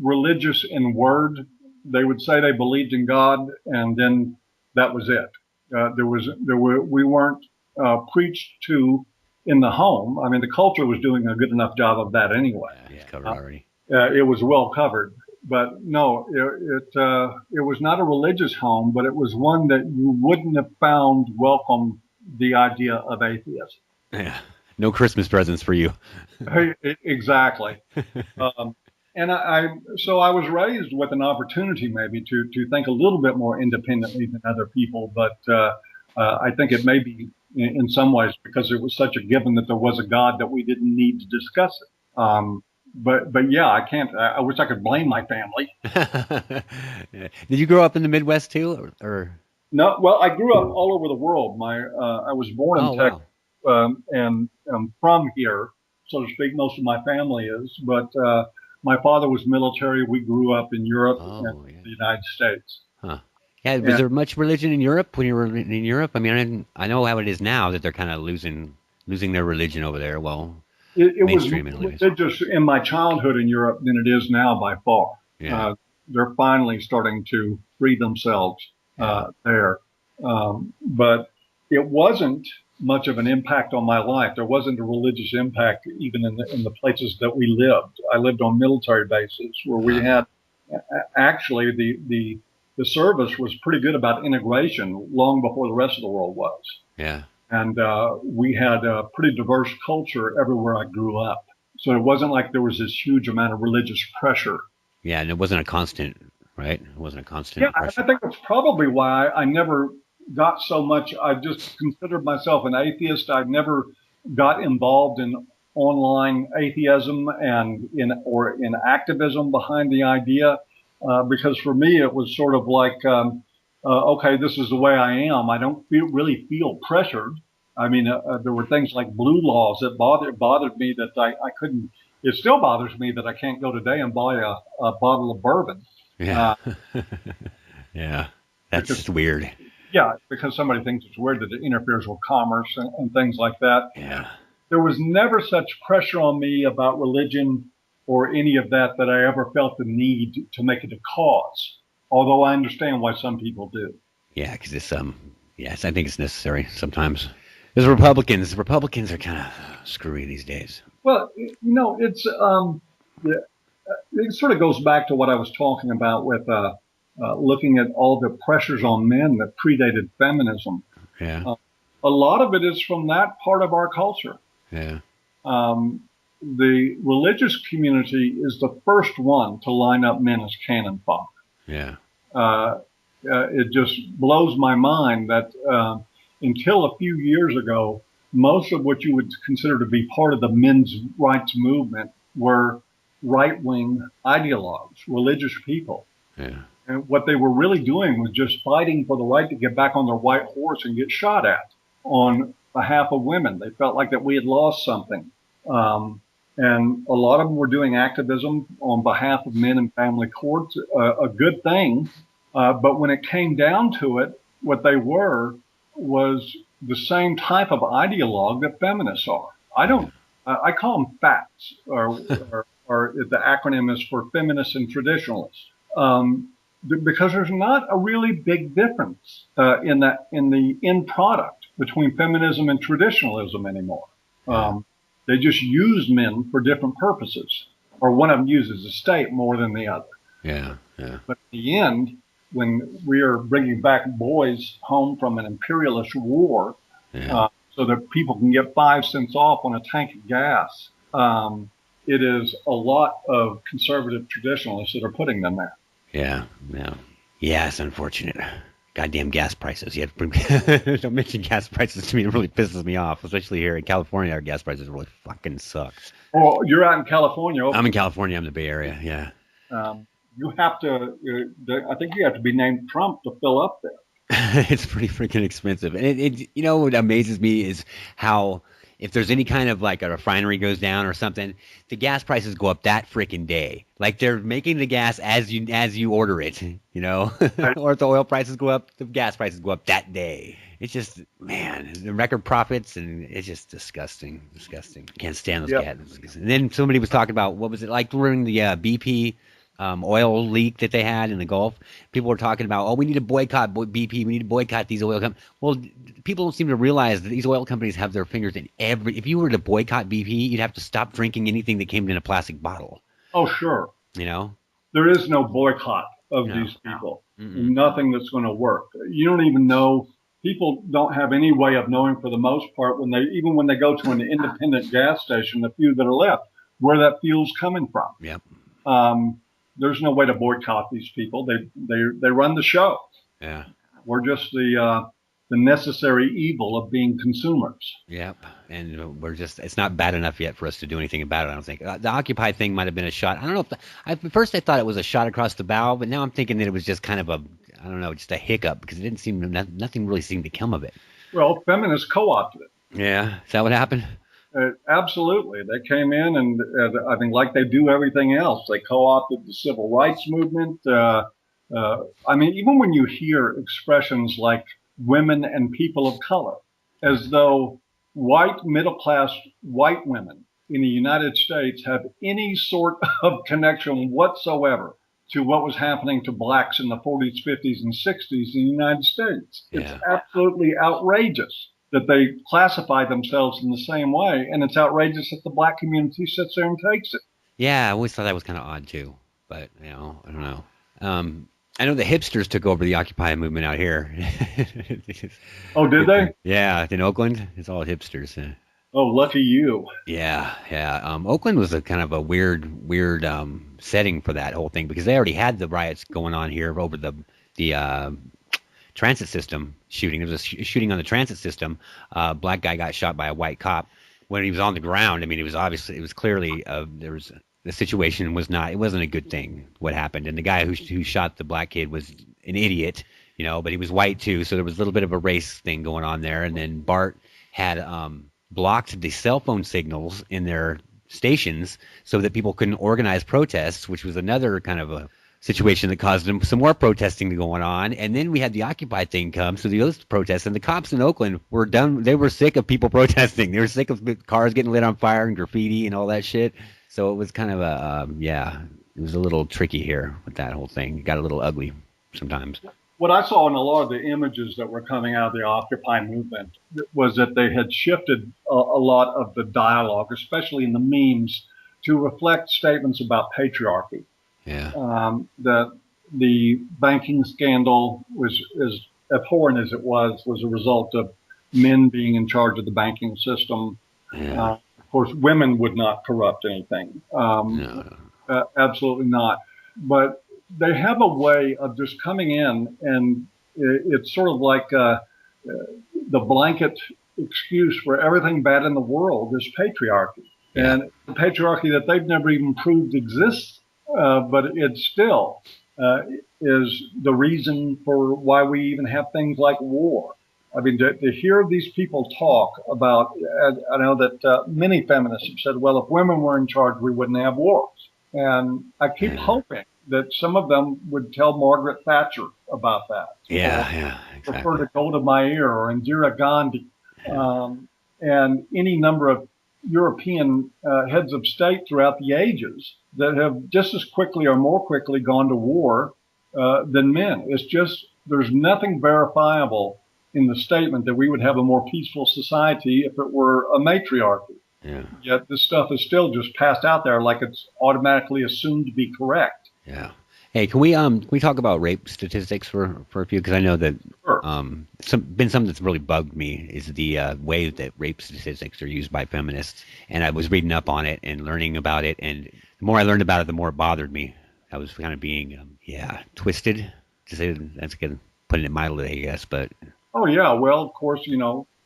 religious in word. They would say they believed in God, and then that was it. We weren't preached to in the home. I mean, the culture was doing a good enough job of that anyway. Yeah, it's covered already. It was well covered. But no, it was not a religious home, but it was one that you wouldn't have found welcome the idea of atheism. Yeah. No Christmas presents for you. Exactly. So I was raised with an opportunity maybe to think a little bit more independently than other people, but I think it may be in some ways because it was such a given that there was a God that we didn't need to discuss it. But yeah, I wish I could blame my family. Did you grow up in the Midwest too, or? No, well, I grew up all over the world. I was born in Texas, and from here, so to speak. Most of my family is, but my father was military. We grew up in Europe and the United States. Huh. Yeah, was there much religion in Europe when you were in Europe? I mean, I know how it is now that they're kind of losing their religion over there. Well, it was religious in my childhood in Europe than it is now by far. Yeah. They're finally starting to free themselves there. But it wasn't much of an impact on my life. There wasn't a religious impact even in the places that we lived. I lived on military bases where we had actually the service was pretty good about integration long before the rest of the world was. Yeah. And we had a pretty diverse culture everywhere I grew up. So it wasn't like there was this huge amount of religious pressure. Yeah, and it wasn't a constant, right? It wasn't a constant pressure. I think that's probably why I never got so much. I just considered myself an atheist. I never got involved in online atheism and in activism behind the idea, because for me it was sort of like, okay, this is the way I am. I don't really feel pressured. I mean, there were things like blue laws that bothered me that I couldn't. It still bothers me that I can't go today and buy a bottle of bourbon. Yeah. Yeah. That's weird. Yeah, because somebody thinks it's weird that it interferes with commerce and things like that. Yeah. There was never such pressure on me about religion or any of that I ever felt the need to make it a cause. Although I understand why some people do. Yeah, because it's yes, I think it's necessary sometimes. Because Republicans are kind of screwy these days. Well, it's it sort of goes back to what I was talking about with looking at all the pressures on men that predated feminism. Yeah. A lot of it is from that part of our culture. Yeah. The religious community is the first one to line up men as cannon fodder. Yeah. It just blows my mind that until a few years ago, most of what you would consider to be part of the men's rights movement were right-wing ideologues, religious people. Yeah. And what they were really doing was just fighting for the right to get back on their white horse and get shot at on behalf of women. They felt like that we had lost something. And a lot of them were doing activism on behalf of men in family courts, a good thing. But when it came down to it, what they were was the same type of ideologue that feminists are. I call them FATs, or the acronym is for feminists and traditionalists. Because there's not a really big difference in the end product between feminism and traditionalism anymore. They just use men for different purposes, or one of them uses the state more than the other. Yeah, yeah. But in the end, when we are bringing back boys home from an imperialist war, so that people can get 5 cents off on a tank of gas, it is a lot of conservative traditionalists that are putting them there. Yeah, yeah. Yeah, it's unfortunate. Goddamn gas prices. You don't mention gas prices to me. It really pisses me off, especially here in California. Our gas prices really fucking suck. Well, you're out in California. I'm in California. I'm in the Bay Area. Yeah. You have to. I think you have to be named Trump to fill up there. It's pretty freaking expensive. And it you know what amazes me is how if there's any kind of like a refinery goes down or something, the gas prices go up that freaking day. Like they're making the gas as you order it, you know? Or if the oil prices go up, the gas prices go up that day. It's just, man, the record profits, and it's just disgusting. Can't stand those gas. And then somebody was talking about, what was it like during the BP oil leak that they had in the Gulf? People were talking about, oh, we need to boycott BP. We need to boycott these oil companies. Well, people don't seem to realize that these oil companies have their fingers in every. If you were to boycott BP, you'd have to stop drinking anything that came in a plastic bottle. Oh, sure. You know, there is no boycott of these people. Nothing that's going to work. You don't even know. People don't have any way of knowing, for the most part, when they go to an independent gas station, the few that are left, where that fuel's coming from. Yep. There's no way to boycott these people. They run the show. Yeah. We're just the necessary evil of being consumers. Yep. And it's not bad enough yet for us to do anything about it, I don't think. The Occupy thing might have been a shot. I don't know if at first I thought it was a shot across the bow, but now I'm thinking that it was just kind of just a hiccup, because it didn't seem, nothing really seemed to come of it. Well, feminists co-opted it. Yeah. Is that what happened? Absolutely. They came in and I think, like they do everything else, they co-opted the civil rights movement. I mean, even when you hear expressions like women and people of color, as though white, middle-class white women in the United States have any sort of connection whatsoever to what was happening to blacks in the 40s, 50s, and 60s in the United States. Yeah. It's absolutely outrageous that they classify themselves in the same way, and it's outrageous that the black community sits there and takes it. Yeah, I always thought that was kind of odd too, but I don't know. I know the hipsters took over the Occupy movement out here. Oh, did they? Yeah, in Oakland, it's all hipsters. Oh, lucky you. Yeah. Oakland was a kind of a weird setting for that whole thing, because they already had the riots going on here over the transit system shooting. There was a shooting on the transit system. Black guy got shot by a white cop when he was on the ground. I mean, it was clearly the situation it wasn't a good thing what happened. And the guy who shot the black kid was an idiot, you know, but he was white too. So there was a little bit of a race thing going on there. And then BART had blocked the cell phone signals in their stations so that people couldn't organize protests, which was another kind of a situation that caused them some more protesting going on. And then we had the Occupy thing come, so those protests, and the cops in Oakland were done. They were sick of people protesting. They were sick of cars getting lit on fire and graffiti and all that shit. So it was kind of it was a little tricky here with that whole thing. It got a little ugly sometimes. What I saw in a lot of the images that were coming out of the Occupy movement was that they had shifted a lot of the dialogue, especially in the memes, to reflect statements about patriarchy. Yeah. The banking scandal was, as abhorrent as it was a result of men being in charge of the banking system. Yeah. Of course, women would not corrupt anything. No. Absolutely not. But they have a way of just coming in, and it's sort of like the blanket excuse for everything bad in the world is patriarchy. Yeah. And the patriarchy that they've never even proved exists. But it still is the reason for why we even have things like war. I mean, to hear these people talk about, I know that many feminists have said, well, if women were in charge, we wouldn't have wars. And I keep hoping that some of them would tell Margaret Thatcher about that. Yeah, exactly. Refer to Golda Meir or Indira Gandhi, and any number of European heads of state throughout the ages that have just as quickly or more quickly gone to war than men. It's just, there's nothing verifiable in the statement that we would have a more peaceful society if it were a matriarchy. Yeah. Yet this stuff is still just passed out there like it's automatically assumed to be correct. Yeah. Hey, can we talk about rape statistics for a few? Because I know that Sure. something that's really bugged me is the way that rape statistics are used by feminists. And I was reading up on it and learning about it, and the more I learned about it, the more it bothered me. I was kind of being twisted, to say that's a good putting it mildly, I guess. But Oh yeah, well, of course, 5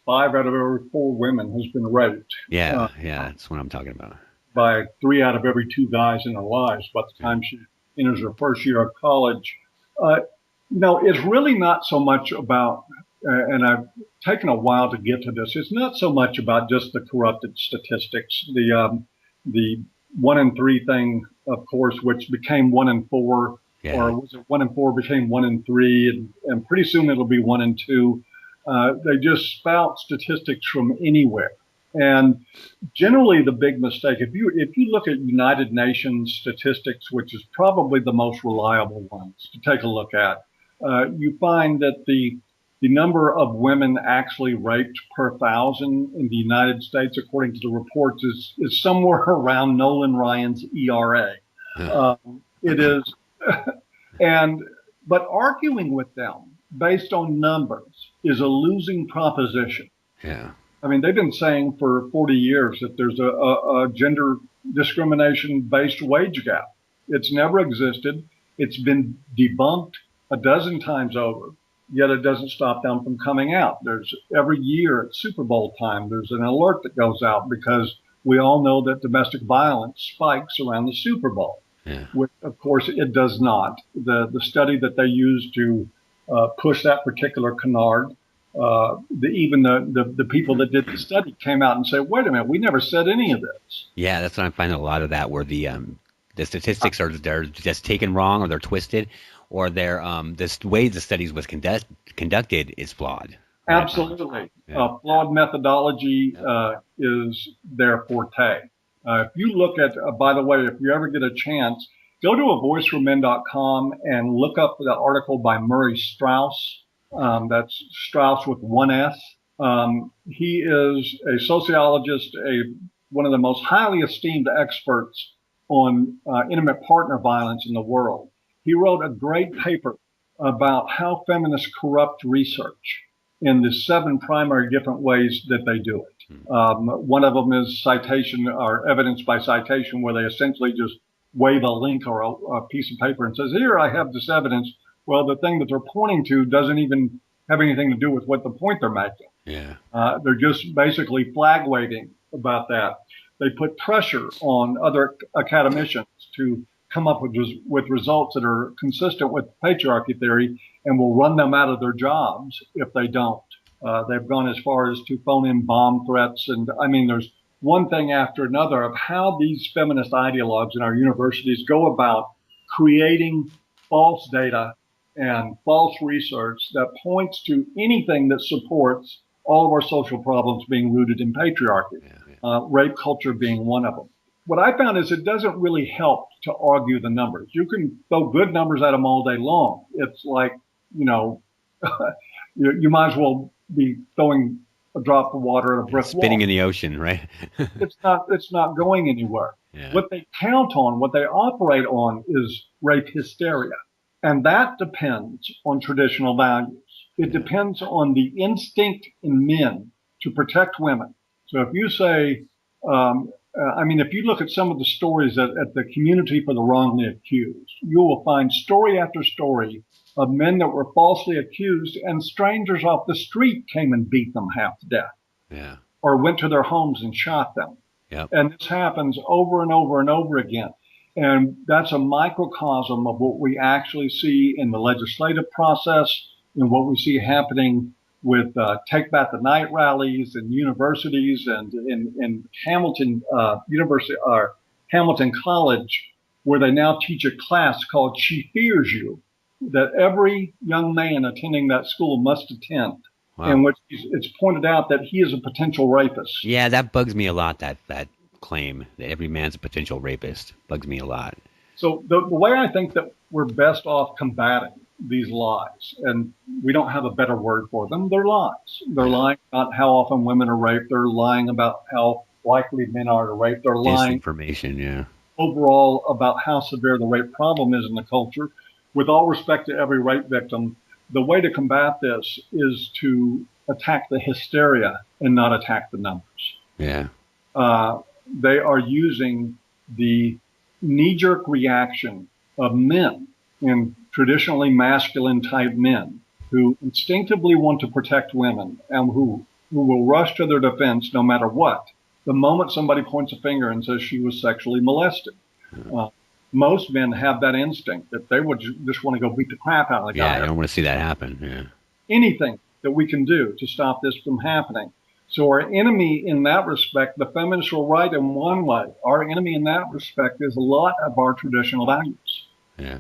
out of every 4 women has been raped. yeah, that's what I'm talking about. By 3 out of every 2 guys in her lives by the time she enters her first year of college. It's really not so much about, and I've taken a while to get to this. It's not so much about just the corrupted statistics. The 1 in 3 thing, of course, which became 1 in 4, or was it 1 in 4 became 1 in 3, and pretty soon it'll be 1 in 2. They just spout statistics from anywhere. And generally the big mistake, if you look at United Nations statistics, which is probably the most reliable ones to take a look at, you find that the number of women actually raped per 1,000 in the United States, according to the reports, is somewhere around Nolan Ryan's ERA. It is, but arguing with them based on numbers is a losing proposition. Yeah. I mean, they've been saying for 40 years that there's a gender discrimination-based wage gap. It's never existed. It's been debunked a dozen times over, yet it doesn't stop them from coming out. There's every year at Super Bowl time, there's an alert that goes out because we all know that domestic violence spikes around the Super Bowl. Yeah. Which, of course, it does not. The study that they use to push that particular canard, even the people that did the study came out and said, wait a minute, we never said any of this. Yeah, that's what I'm finding a lot of that, where the statistics they're just taken wrong, or they're twisted, or they're the way the studies was conducted is flawed. Absolutely. Yeah. Flawed methodology is their forte. If you look at, by the way, if you ever get a chance, go to avoiceformen.com and look up the article by Murray Strauss. That's Strauss with 1 S. He is a sociologist, one of the most highly esteemed experts on intimate partner violence in the world. He wrote a great paper about how feminists corrupt research in the 7 primary different ways that they do it. One of them is citation or evidence by citation, where they essentially just wave a link or a piece of paper and says, here, I have this evidence. Well, the thing that they're pointing to doesn't even have anything to do with what the point they're making. Yeah. They're just basically flag waving about that. They put pressure on other academicians to come up with results that are consistent with patriarchy theory, and will run them out of their jobs if they don't. They've gone as far as to phone in bomb threats. And I mean, there's one thing after another of how these feminist ideologues in our universities go about creating false data and false research that points to anything that supports all of our social problems being rooted in patriarchy, rape culture being one of them. What I found is it doesn't really help to argue the numbers. You can throw good numbers at them all day long. It's like, you might as well be throwing a drop of water at a brick wall. Spinning in the ocean, right? It's not going anywhere. Yeah. What they count on, what they operate on is rape hysteria. And that depends on traditional values. It depends on the instinct in men to protect women. So if you say, if you look at some of the stories at the Community for the Wrongly Accused, you will find story after story of men that were falsely accused, and strangers off the street came and beat them half to death. Yeah. Or went to their homes and shot them. Yep. And this happens over and over and over again. And that's a microcosm of what we actually see in the legislative process, and what we see happening with Take Back the Night rallies and universities, and in Hamilton University or Hamilton College, where they now teach a class called She Fears You, that every young man attending that school must attend. Wow. In which it's pointed out that he is a potential rapist. Yeah, that bugs me a lot, that claim that every man's a potential rapist. Bugs me a lot. So the way I think that we're best off combating these lies, and we don't have a better word for them, they're lies. They're lying about how often women are raped. They're lying about how likely men are to rape. They're lying Disinformation, yeah. overall about how severe the rape problem is in the culture. With all respect to every rape victim, the way to combat this is to attack the hysteria and not attack the numbers. Yeah. They are using the knee-jerk reaction of men, and traditionally masculine type men, who instinctively want to protect women and who will rush to their defense no matter what, the moment somebody points a finger and says she was sexually molested. Most men have that instinct that they would just want to go beat the crap out of the guy. Yeah, I don't want to see that happen. Yeah. Anything that we can do to stop this from happening. So our enemy in that respect, the feminists are right in one way. Our enemy in that respect is a lot of our traditional values. Yeah.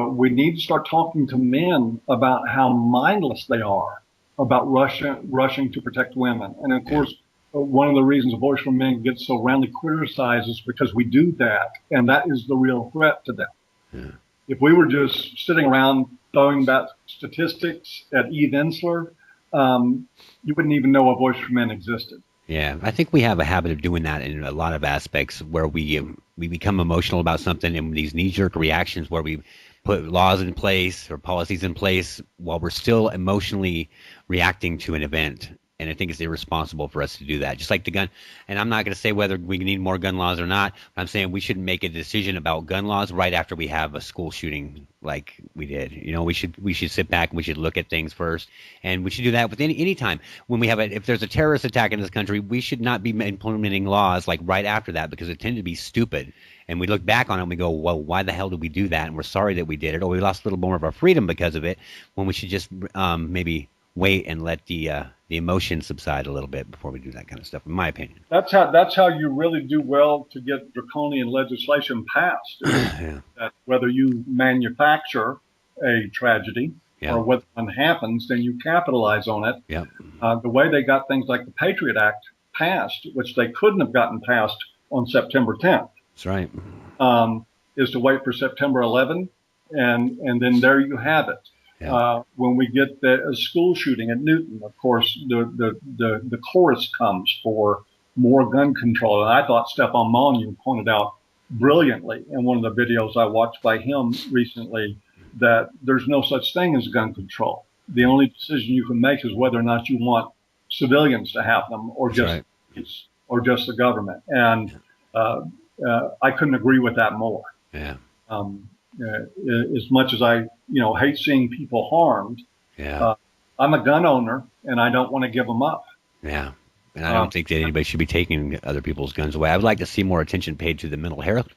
We need to start talking to men about how mindless they are about rushing to protect women. And of course, one of the reasons A Voice for Men gets so roundly criticized is because we do that, and that is the real threat to them. Yeah. If we were just sitting around throwing back statistics at Eve Ensler, you wouldn't even know A Voice for Men existed. Yeah, I think we have a habit of doing that in a lot of aspects where we become emotional about something, and these knee-jerk reactions where we put laws in place or policies in place while we're still emotionally reacting to an event. And I think it's irresponsible for us to do that. Just like the gun. And I'm not going to say whether we need more gun laws or not. But I'm saying we shouldn't make a decision about gun laws right after we have a school shooting like we did. You know, we should sit back and we should look at things first. And we should do that with any time when we have if there's a terrorist attack in this country, we should not be implementing laws like right after that because it tended to be stupid. And we look back on it and we go, well, why the hell did we do that? And we're sorry that we did it. Or we lost a little more of our freedom because of it, when we should just maybe wait and let the emotion subside a little bit before we do that kind of stuff, in my opinion. That's how you really do well to get draconian legislation passed. Yeah. That whether you manufacture a tragedy or whether one happens, then you capitalize on it. Yeah. The way they got things like the Patriot Act passed, which they couldn't have gotten passed on September 10th. That's right. Is to wait for September 11th, and then there you have it. Yeah. When we get a school shooting at Newton, of course, the chorus comes for more gun control. And I thought Stefan Molyneux pointed out brilliantly in one of the videos I watched by him recently that there's no such thing as gun control. The only decision you can make is whether or not you want civilians to have them or just or just the government. And I couldn't agree with that more. Yeah. As much as I, hate seeing people harmed, I'm a gun owner and I don't want to give them up. Yeah. And I don't think that anybody should be taking other people's guns away. I would like to see more attention paid to the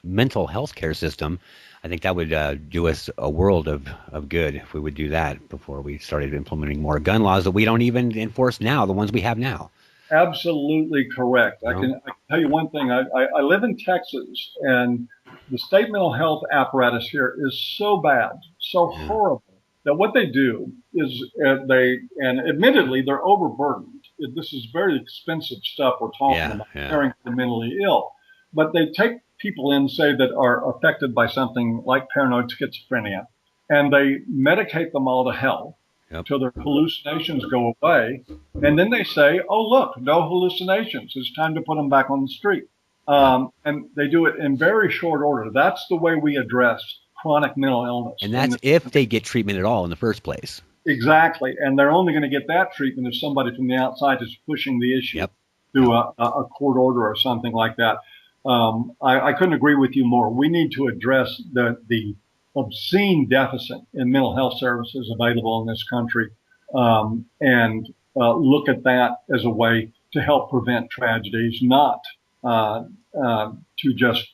mental health care system. I think that would do us a world of good if we would do that before we started implementing more gun laws that we don't even enforce now, the ones we have now. Absolutely correct. I can tell you one thing. I live in Texas, and the state mental health apparatus here is so bad, so horrible, that what they do is and admittedly, they're overburdened. This is very expensive stuff we're talking about, caring for the mentally ill. But they take people in, say, that are affected by something like paranoid schizophrenia, and they medicate them all to hell. Till their hallucinations go away. And then they say, oh, look, no hallucinations. It's time to put them back on the street. And they do it in very short order. That's the way we address chronic mental illness. And that's if they get treatment at all in the first place. Exactly. And they're only going to get that treatment if somebody from the outside is pushing the issue through a court order or something like that. I couldn't agree with you more. We need to address the obscene deficit in mental health services available in this country, and look at that as a way to help prevent tragedies, not to just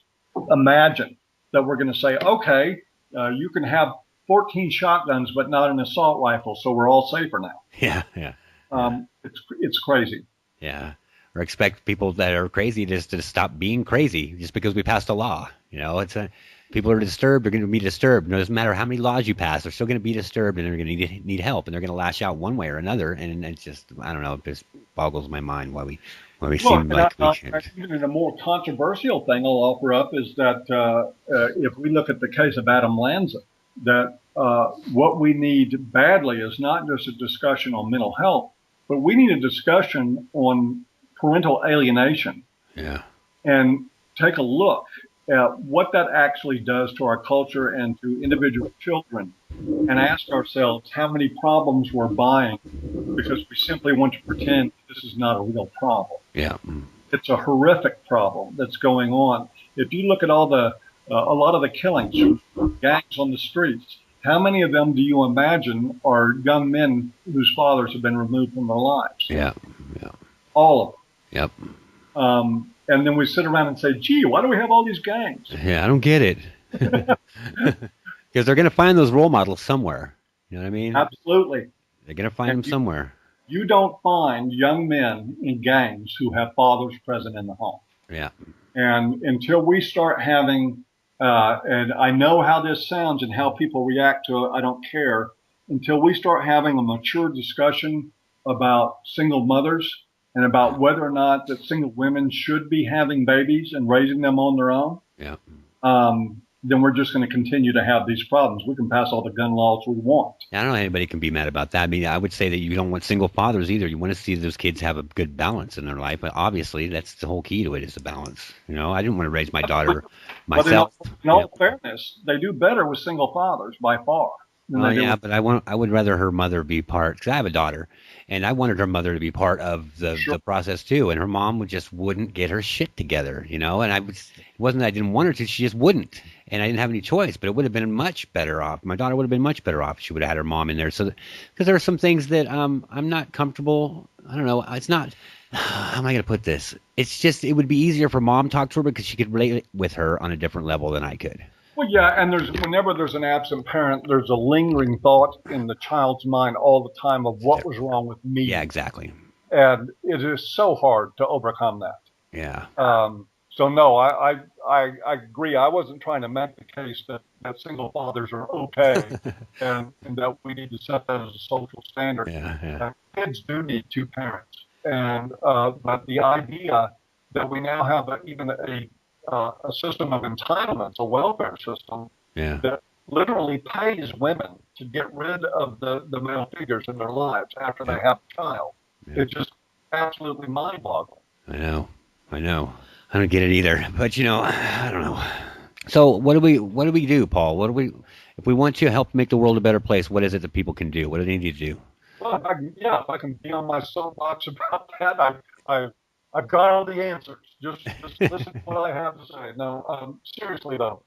imagine that we're going to say, okay, you can have 14 shotguns but not an assault rifle, so we're all safer now. It's crazy. Yeah. Or expect people that are crazy just to stop being crazy just because we passed a law. People are disturbed, they're going to be disturbed. No, it doesn't matter how many laws you pass, they're still going to be disturbed, and they're going to need help, and they're going to lash out one way or another. And it's just, I don't know, it just boggles my mind why we seem like we can't. Even a more controversial thing I'll offer up is that if we look at the case of Adam Lanza, that what we need badly is not just a discussion on mental health, but we need a discussion on parental alienation. Yeah. And take a look at what that actually does to our culture and to individual children, and ask ourselves how many problems we're buying because we simply want to pretend this is not a real problem. Yeah. It's a horrific problem that's going on. If you look at a lot of the killings, gangs on the streets, how many of them do you imagine are young men whose fathers have been removed from their lives? Yeah. All of them. Yep. And then we sit around and say, gee, why do we have all these gangs? Yeah, I don't get it. Because they're going to find those role models somewhere. You know what I mean? Absolutely. They're going to find them somewhere. You don't find young men in gangs who have fathers present in the home. Yeah. And until we start having, and I know how this sounds and how people react to it, I don't care, until we start having a mature discussion about single mothers and about whether or not that single women should be having babies and raising them on their own, Yeah. then we're just going to continue to have these problems. We can pass all the gun laws we want. I don't know anybody can be mad about that. I mean, I would say that you don't want single fathers either. You want to see those kids have a good balance in their life. But obviously, that's the whole key to it is the balance. You know, I didn't want to raise my daughter myself. But in all fairness, they do better with single fathers by far. Oh yeah, but I would rather her mother be part, because I have a daughter, and I wanted her mother to be part of the process too. And her mom wouldn't get her shit together, you know. And it wasn't that I didn't want her to; she just wouldn't. And I didn't have any choice. But it would have been much better off. My daughter would have been much better off if she would have had her mom in there. So, because there are some things that I'm not comfortable. I don't know. It's not. How am I going to put this? It's just it would be easier for mom to talk to her because she could relate with her on a different level than I could. Well, yeah, and whenever there's an absent parent, there's a lingering thought in the child's mind all the time of what was wrong with me. Yeah, exactly. And it is so hard to overcome that. Yeah. So no, I agree. I wasn't trying to make the case that single fathers are okay and that we need to set that as a social standard. Yeah. Kids do need two parents, and but the idea that we now have even a system of entitlements, a welfare system that literally pays women to get rid of the male figures in their lives after they have a child. Yeah. It's just absolutely mind-boggling. I know. I don't get it either. But you know, I don't know. So what do we do, Paul? If we want to help make the world a better place, what is it that people can do? What do they need to do? Well, if I can be on my soapbox about that, I've got all the answers. Just listen to what I have to say. No, seriously though,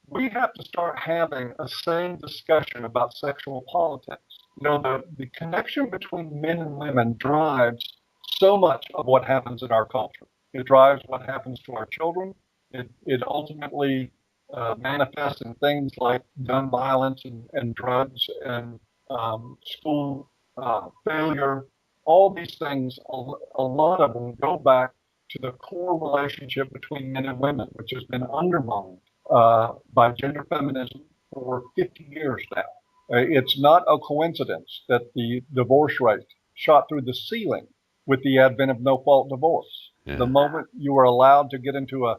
we have to start having a sane discussion about sexual politics. You know, the connection between men and women drives so much of what happens in our culture. It drives what happens to our children. It ultimately manifests in things like gun violence and drugs and school failure. All these things, a lot of them go back to the core relationship between men and women, which has been undermined by gender feminism for 50 years now. It's not a coincidence that the divorce rate shot through the ceiling with the advent of no-fault divorce. Yeah. The moment you were allowed to get into a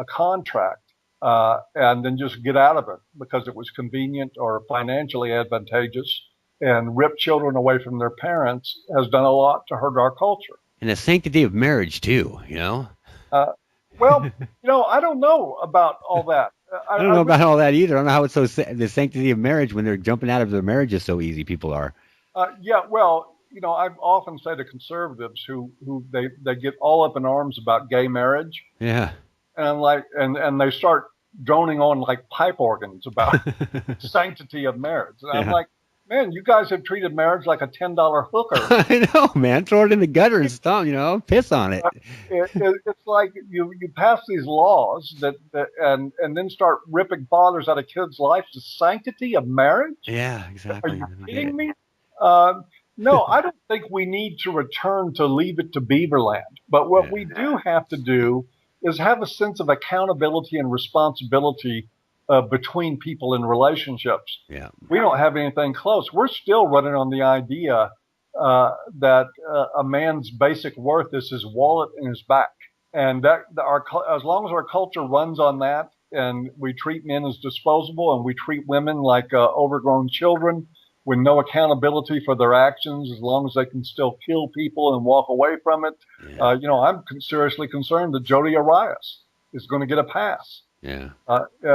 contract and then just get out of it because it was convenient or financially advantageous and rip children away from their parents has done a lot to hurt our culture. And the sanctity of marriage too, you know? Well, you know, I don't know about all that. I don't know about all that either. I don't know how it's so the sanctity of marriage when they're jumping out of their marriages so easy. People are. Yeah, well, you know, I've often said to conservatives who they get all up in arms about gay marriage. Yeah. And and they start droning on like pipe organs about sanctity of marriage. And I'm like, man, you guys have treated marriage like a $10 hooker. I know, man. Throw it in the gutter and stuff, you know, piss on it. It's like you pass these laws and then start ripping fathers out of kids' lives. The sanctity of marriage? Yeah, exactly. Are you kidding me? No, I don't think we need to return to Leave It to Beaverland. But what we do have to do is have a sense of accountability and responsibility between people in relationships. Yeah. We don't have anything close. We're still running on the idea that a man's basic worth is his wallet and his back. And as long as our culture runs on that and we treat men as disposable and we treat women like overgrown children with no accountability for their actions, as long as they can still kill people and walk away from it, you know, I'm seriously concerned that Jodi Arias is going to get a pass. Yeah.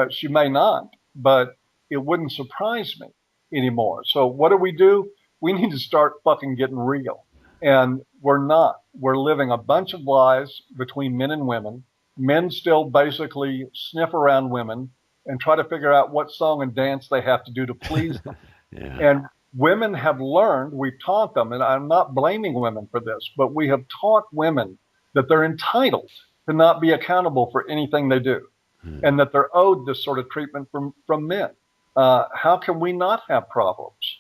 She may not, but it wouldn't surprise me anymore. So what do? We need to start fucking getting real. And we're not. We're living a bunch of lies between men and women. Men still basically sniff around women and try to figure out what song and dance they have to do to please them. Yeah. And women have learned, we've taught them, and I'm not blaming women for this, but we have taught women that they're entitled to not be accountable for anything they do, and that they're owed this sort of treatment from men. How can we not have problems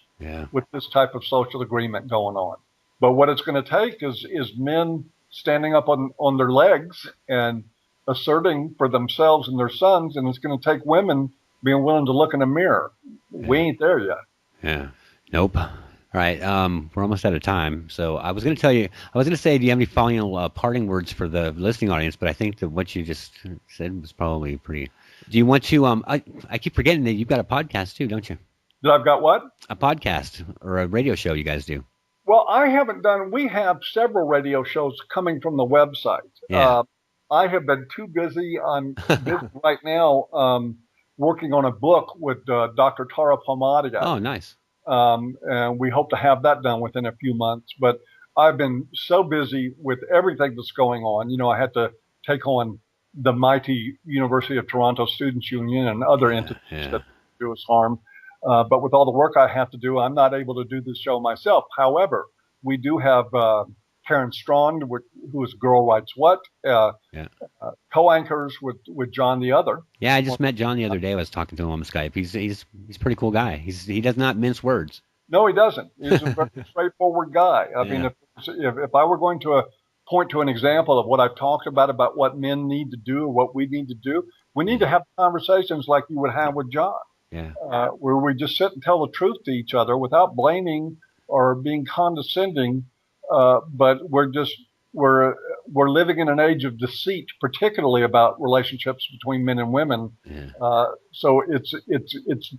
with this type of social agreement going on? But what it's going to take is men standing up on their legs and asserting for themselves and their sons, and it's going to take women being willing to look in a mirror. We ain't there yet. Yeah. Nope. All right. We're almost out of time. So I was going to say, do you have any final parting words for the listening audience? But I think that what you just said was probably pretty. Do you want to? I keep forgetting that you've got a podcast too, don't you? That I've got what? A podcast or a radio show you guys do. Well, I haven't done. We have several radio shows coming from the website. Yeah. I have been too busy. I'm busy right now working on a book with Dr. Tara Palmadia. Oh, nice. And we hope to have that done within a few months. But I've been so busy with everything that's going on. You know, I had to take on the mighty University of Toronto Students' Union and other entities that do us harm. But with all the work I have to do, I'm not able to do this show myself. However, we do have Karen Strawn, who is Girl Writes What, co-anchors with John the Other. Yeah, I just met John the other day. I was talking to him on Skype. He's a pretty cool guy. He does not mince words. No, he doesn't. He's a very straightforward guy. I mean, if I were going to point to an example of what I've talked about what men need to do or what we need to do, we need to have conversations like you would have with John. Yeah. Where we just sit and tell the truth to each other without blaming or being condescending. But we're living in an age of deceit, particularly about relationships between men and women. Yeah. So it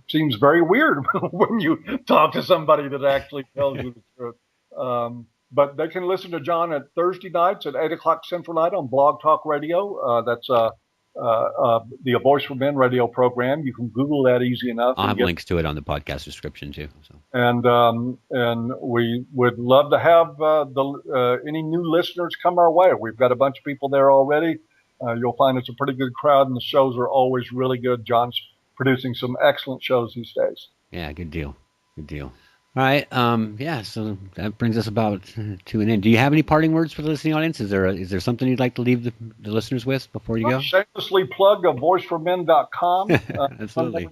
seems very weird when you talk to somebody that actually tells you the truth. But they can listen to John at Thursday nights at 8:00 Central Night on Blog Talk Radio. That's the Voice for Men radio program. You can Google that easy enough. I'll have links to it on the podcast description too. So. And we would love to have any new listeners come our way. We've got a bunch of people there already. You'll find it's a pretty good crowd, and the shows are always really good. John's producing some excellent shows these days. Yeah, good deal. Good deal. All right. So that brings us about to an end. Do you have any parting words for the listening audience? Is there something you'd like to leave the listeners with before you go? Shamelessly plug voiceformen.com. Absolutely.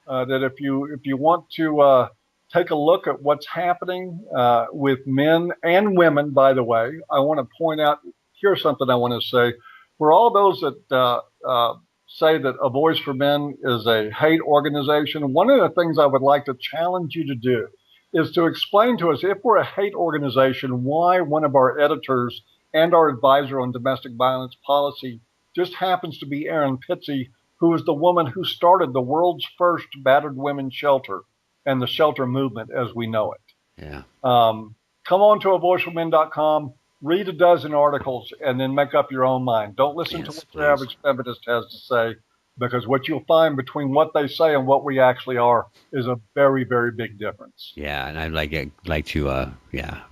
That if you want to take a look at what's happening with men and women, by the way, I want to point out, here's something I want to say. For all those that say that A Voice for Men is a hate organization, one of the things I would like to challenge you to do is to explain to us, if we're a hate organization, why one of our editors and our advisor on domestic violence policy just happens to be Erin Pitsey, who is the woman who started the world's first battered women's shelter and the shelter movement as we know it. Yeah. Come on to avoiceformen.com. Read a dozen articles and then make up your own mind. Don't listen to what the average feminist has to say, because what you'll find between what they say and what we actually are is a very, very big difference. Yeah, and I'd like to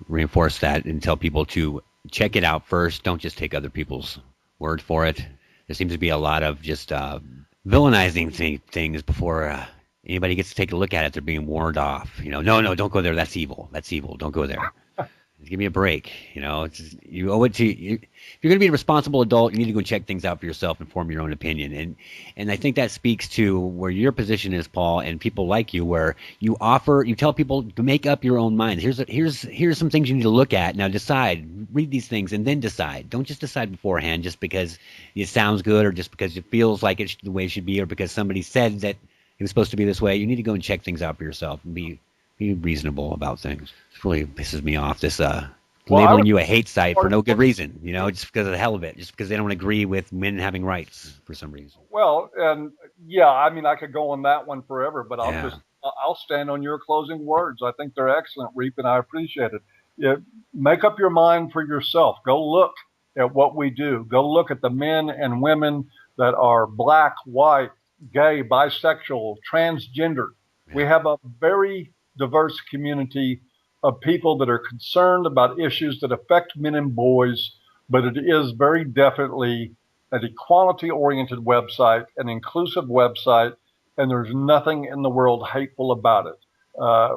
reinforce that and tell people to check it out first. Don't just take other people's word for it. There seems to be a lot of just villainizing things before anybody gets to take a look at it. They're being warned off. No, don't go there. That's evil. Don't go there. Give me a break. You owe it to you. If you're going to be a responsible adult, you need to go check things out for yourself and form your own opinion. And I think that speaks to where your position is, Paul, and people like you, where you tell people to make up your own mind. Here's some things you need to look at. Now decide, read these things, and then decide. Don't just decide beforehand just because it sounds good or just because it feels like it's the way it should be or because somebody said that it was supposed to be this way. You need to go and check things out for yourself and be reasonable about things. It really pisses me off, this labeling you a hate site for no good reason, just because of the hell of it, just because they don't agree with men having rights for some reason. Well, and I could go on that one forever, but I'll stand on your closing words. I think they're excellent, Reap, and I appreciate it. Make up your mind for yourself. Go look at what we do. Go look at the men and women that are black, white, gay, bisexual, transgender. Yeah. We have a very diverse community of people that are concerned about issues that affect men and boys, but it is very definitely an equality-oriented website, an inclusive website, and there's nothing in the world hateful about it.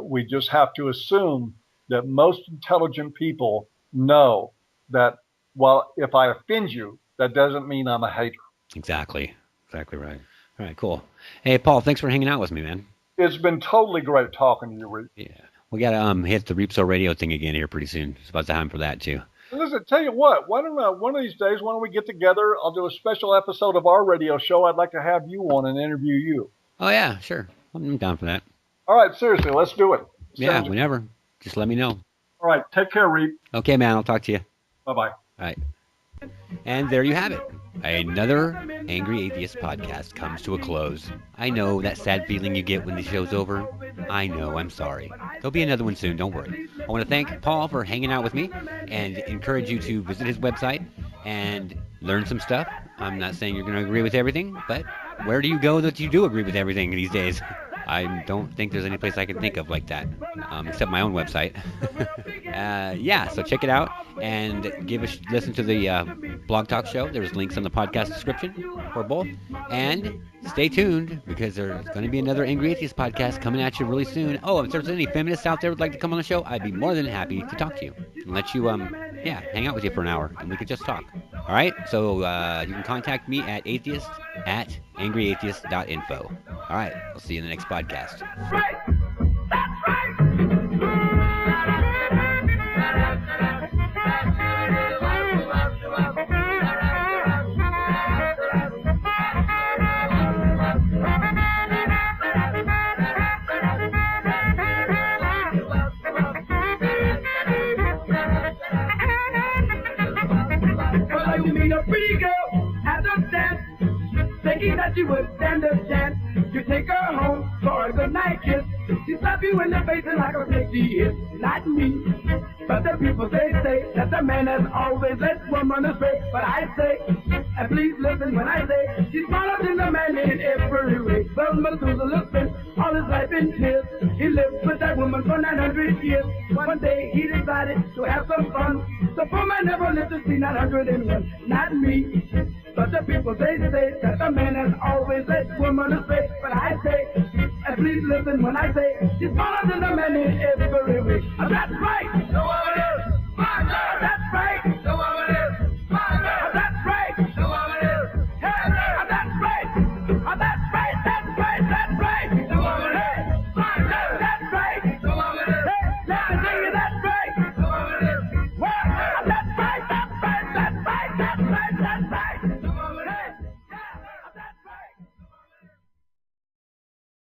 We just have to assume that most intelligent people know that, well, if I offend you, that doesn't mean I'm a hater. Exactly right. All right, cool. Hey, Paul, thanks for hanging out with me, man. It's been totally great talking to you, Reed. Yeah, we gotta hit the Reapso Radio thing again here pretty soon. It's about time for that too. Listen, tell you what, why don't one of these days, why don't we get together? I'll do a special episode of our radio show. I'd like to have you on and interview you. Oh yeah, sure. I'm down for that. All right, seriously, let's do it. Yeah, whenever. Just let me know. All right, take care, Reed. Okay, man. I'll talk to you. Bye-bye. All right. And there you have it. Another Angry Atheist podcast comes to a close. I know that sad feeling you get when the show's over. I know, I'm sorry. There'll be another one soon, don't worry. I want to thank Paul for hanging out with me and encourage you to visit his website and learn some stuff. I'm not saying you're going to agree with everything, but where do you go that you do agree with everything these days? I don't think there's any place I can think of like that, except my own website. Yeah, so check it out and listen to the Blog Talk show. There's links on the podcast description for both. And stay tuned because there's going to be another Angry Atheist podcast coming at you really soon. Oh, if there's any feminists out there who'd like to come on the show, I'd be more than happy to talk to you and let you, hang out with you for an hour and we could just talk. All right, so you can contact me at atheist@angryatheist.info. All right, I'll see you in the next podcast. That's right. That's right. Well, you meet a pretty girl at the dance, thinking that you would stand a chance. You take her home for a good night kiss. She slap you in the face and like a snake she is. Not me, but the people say that the man has always let woman astray. But I say, and please listen when I say, she's smarter than the man in every way. Well, Methuselah spent all his life in tears. He lived with that woman for 900 years. One day he decided to have some fun. The poor man never lived to see 901. Not me, but the people say that the man has always let woman astray. But I say, and please listen when I say, she's smarter than the man in every way. That's right.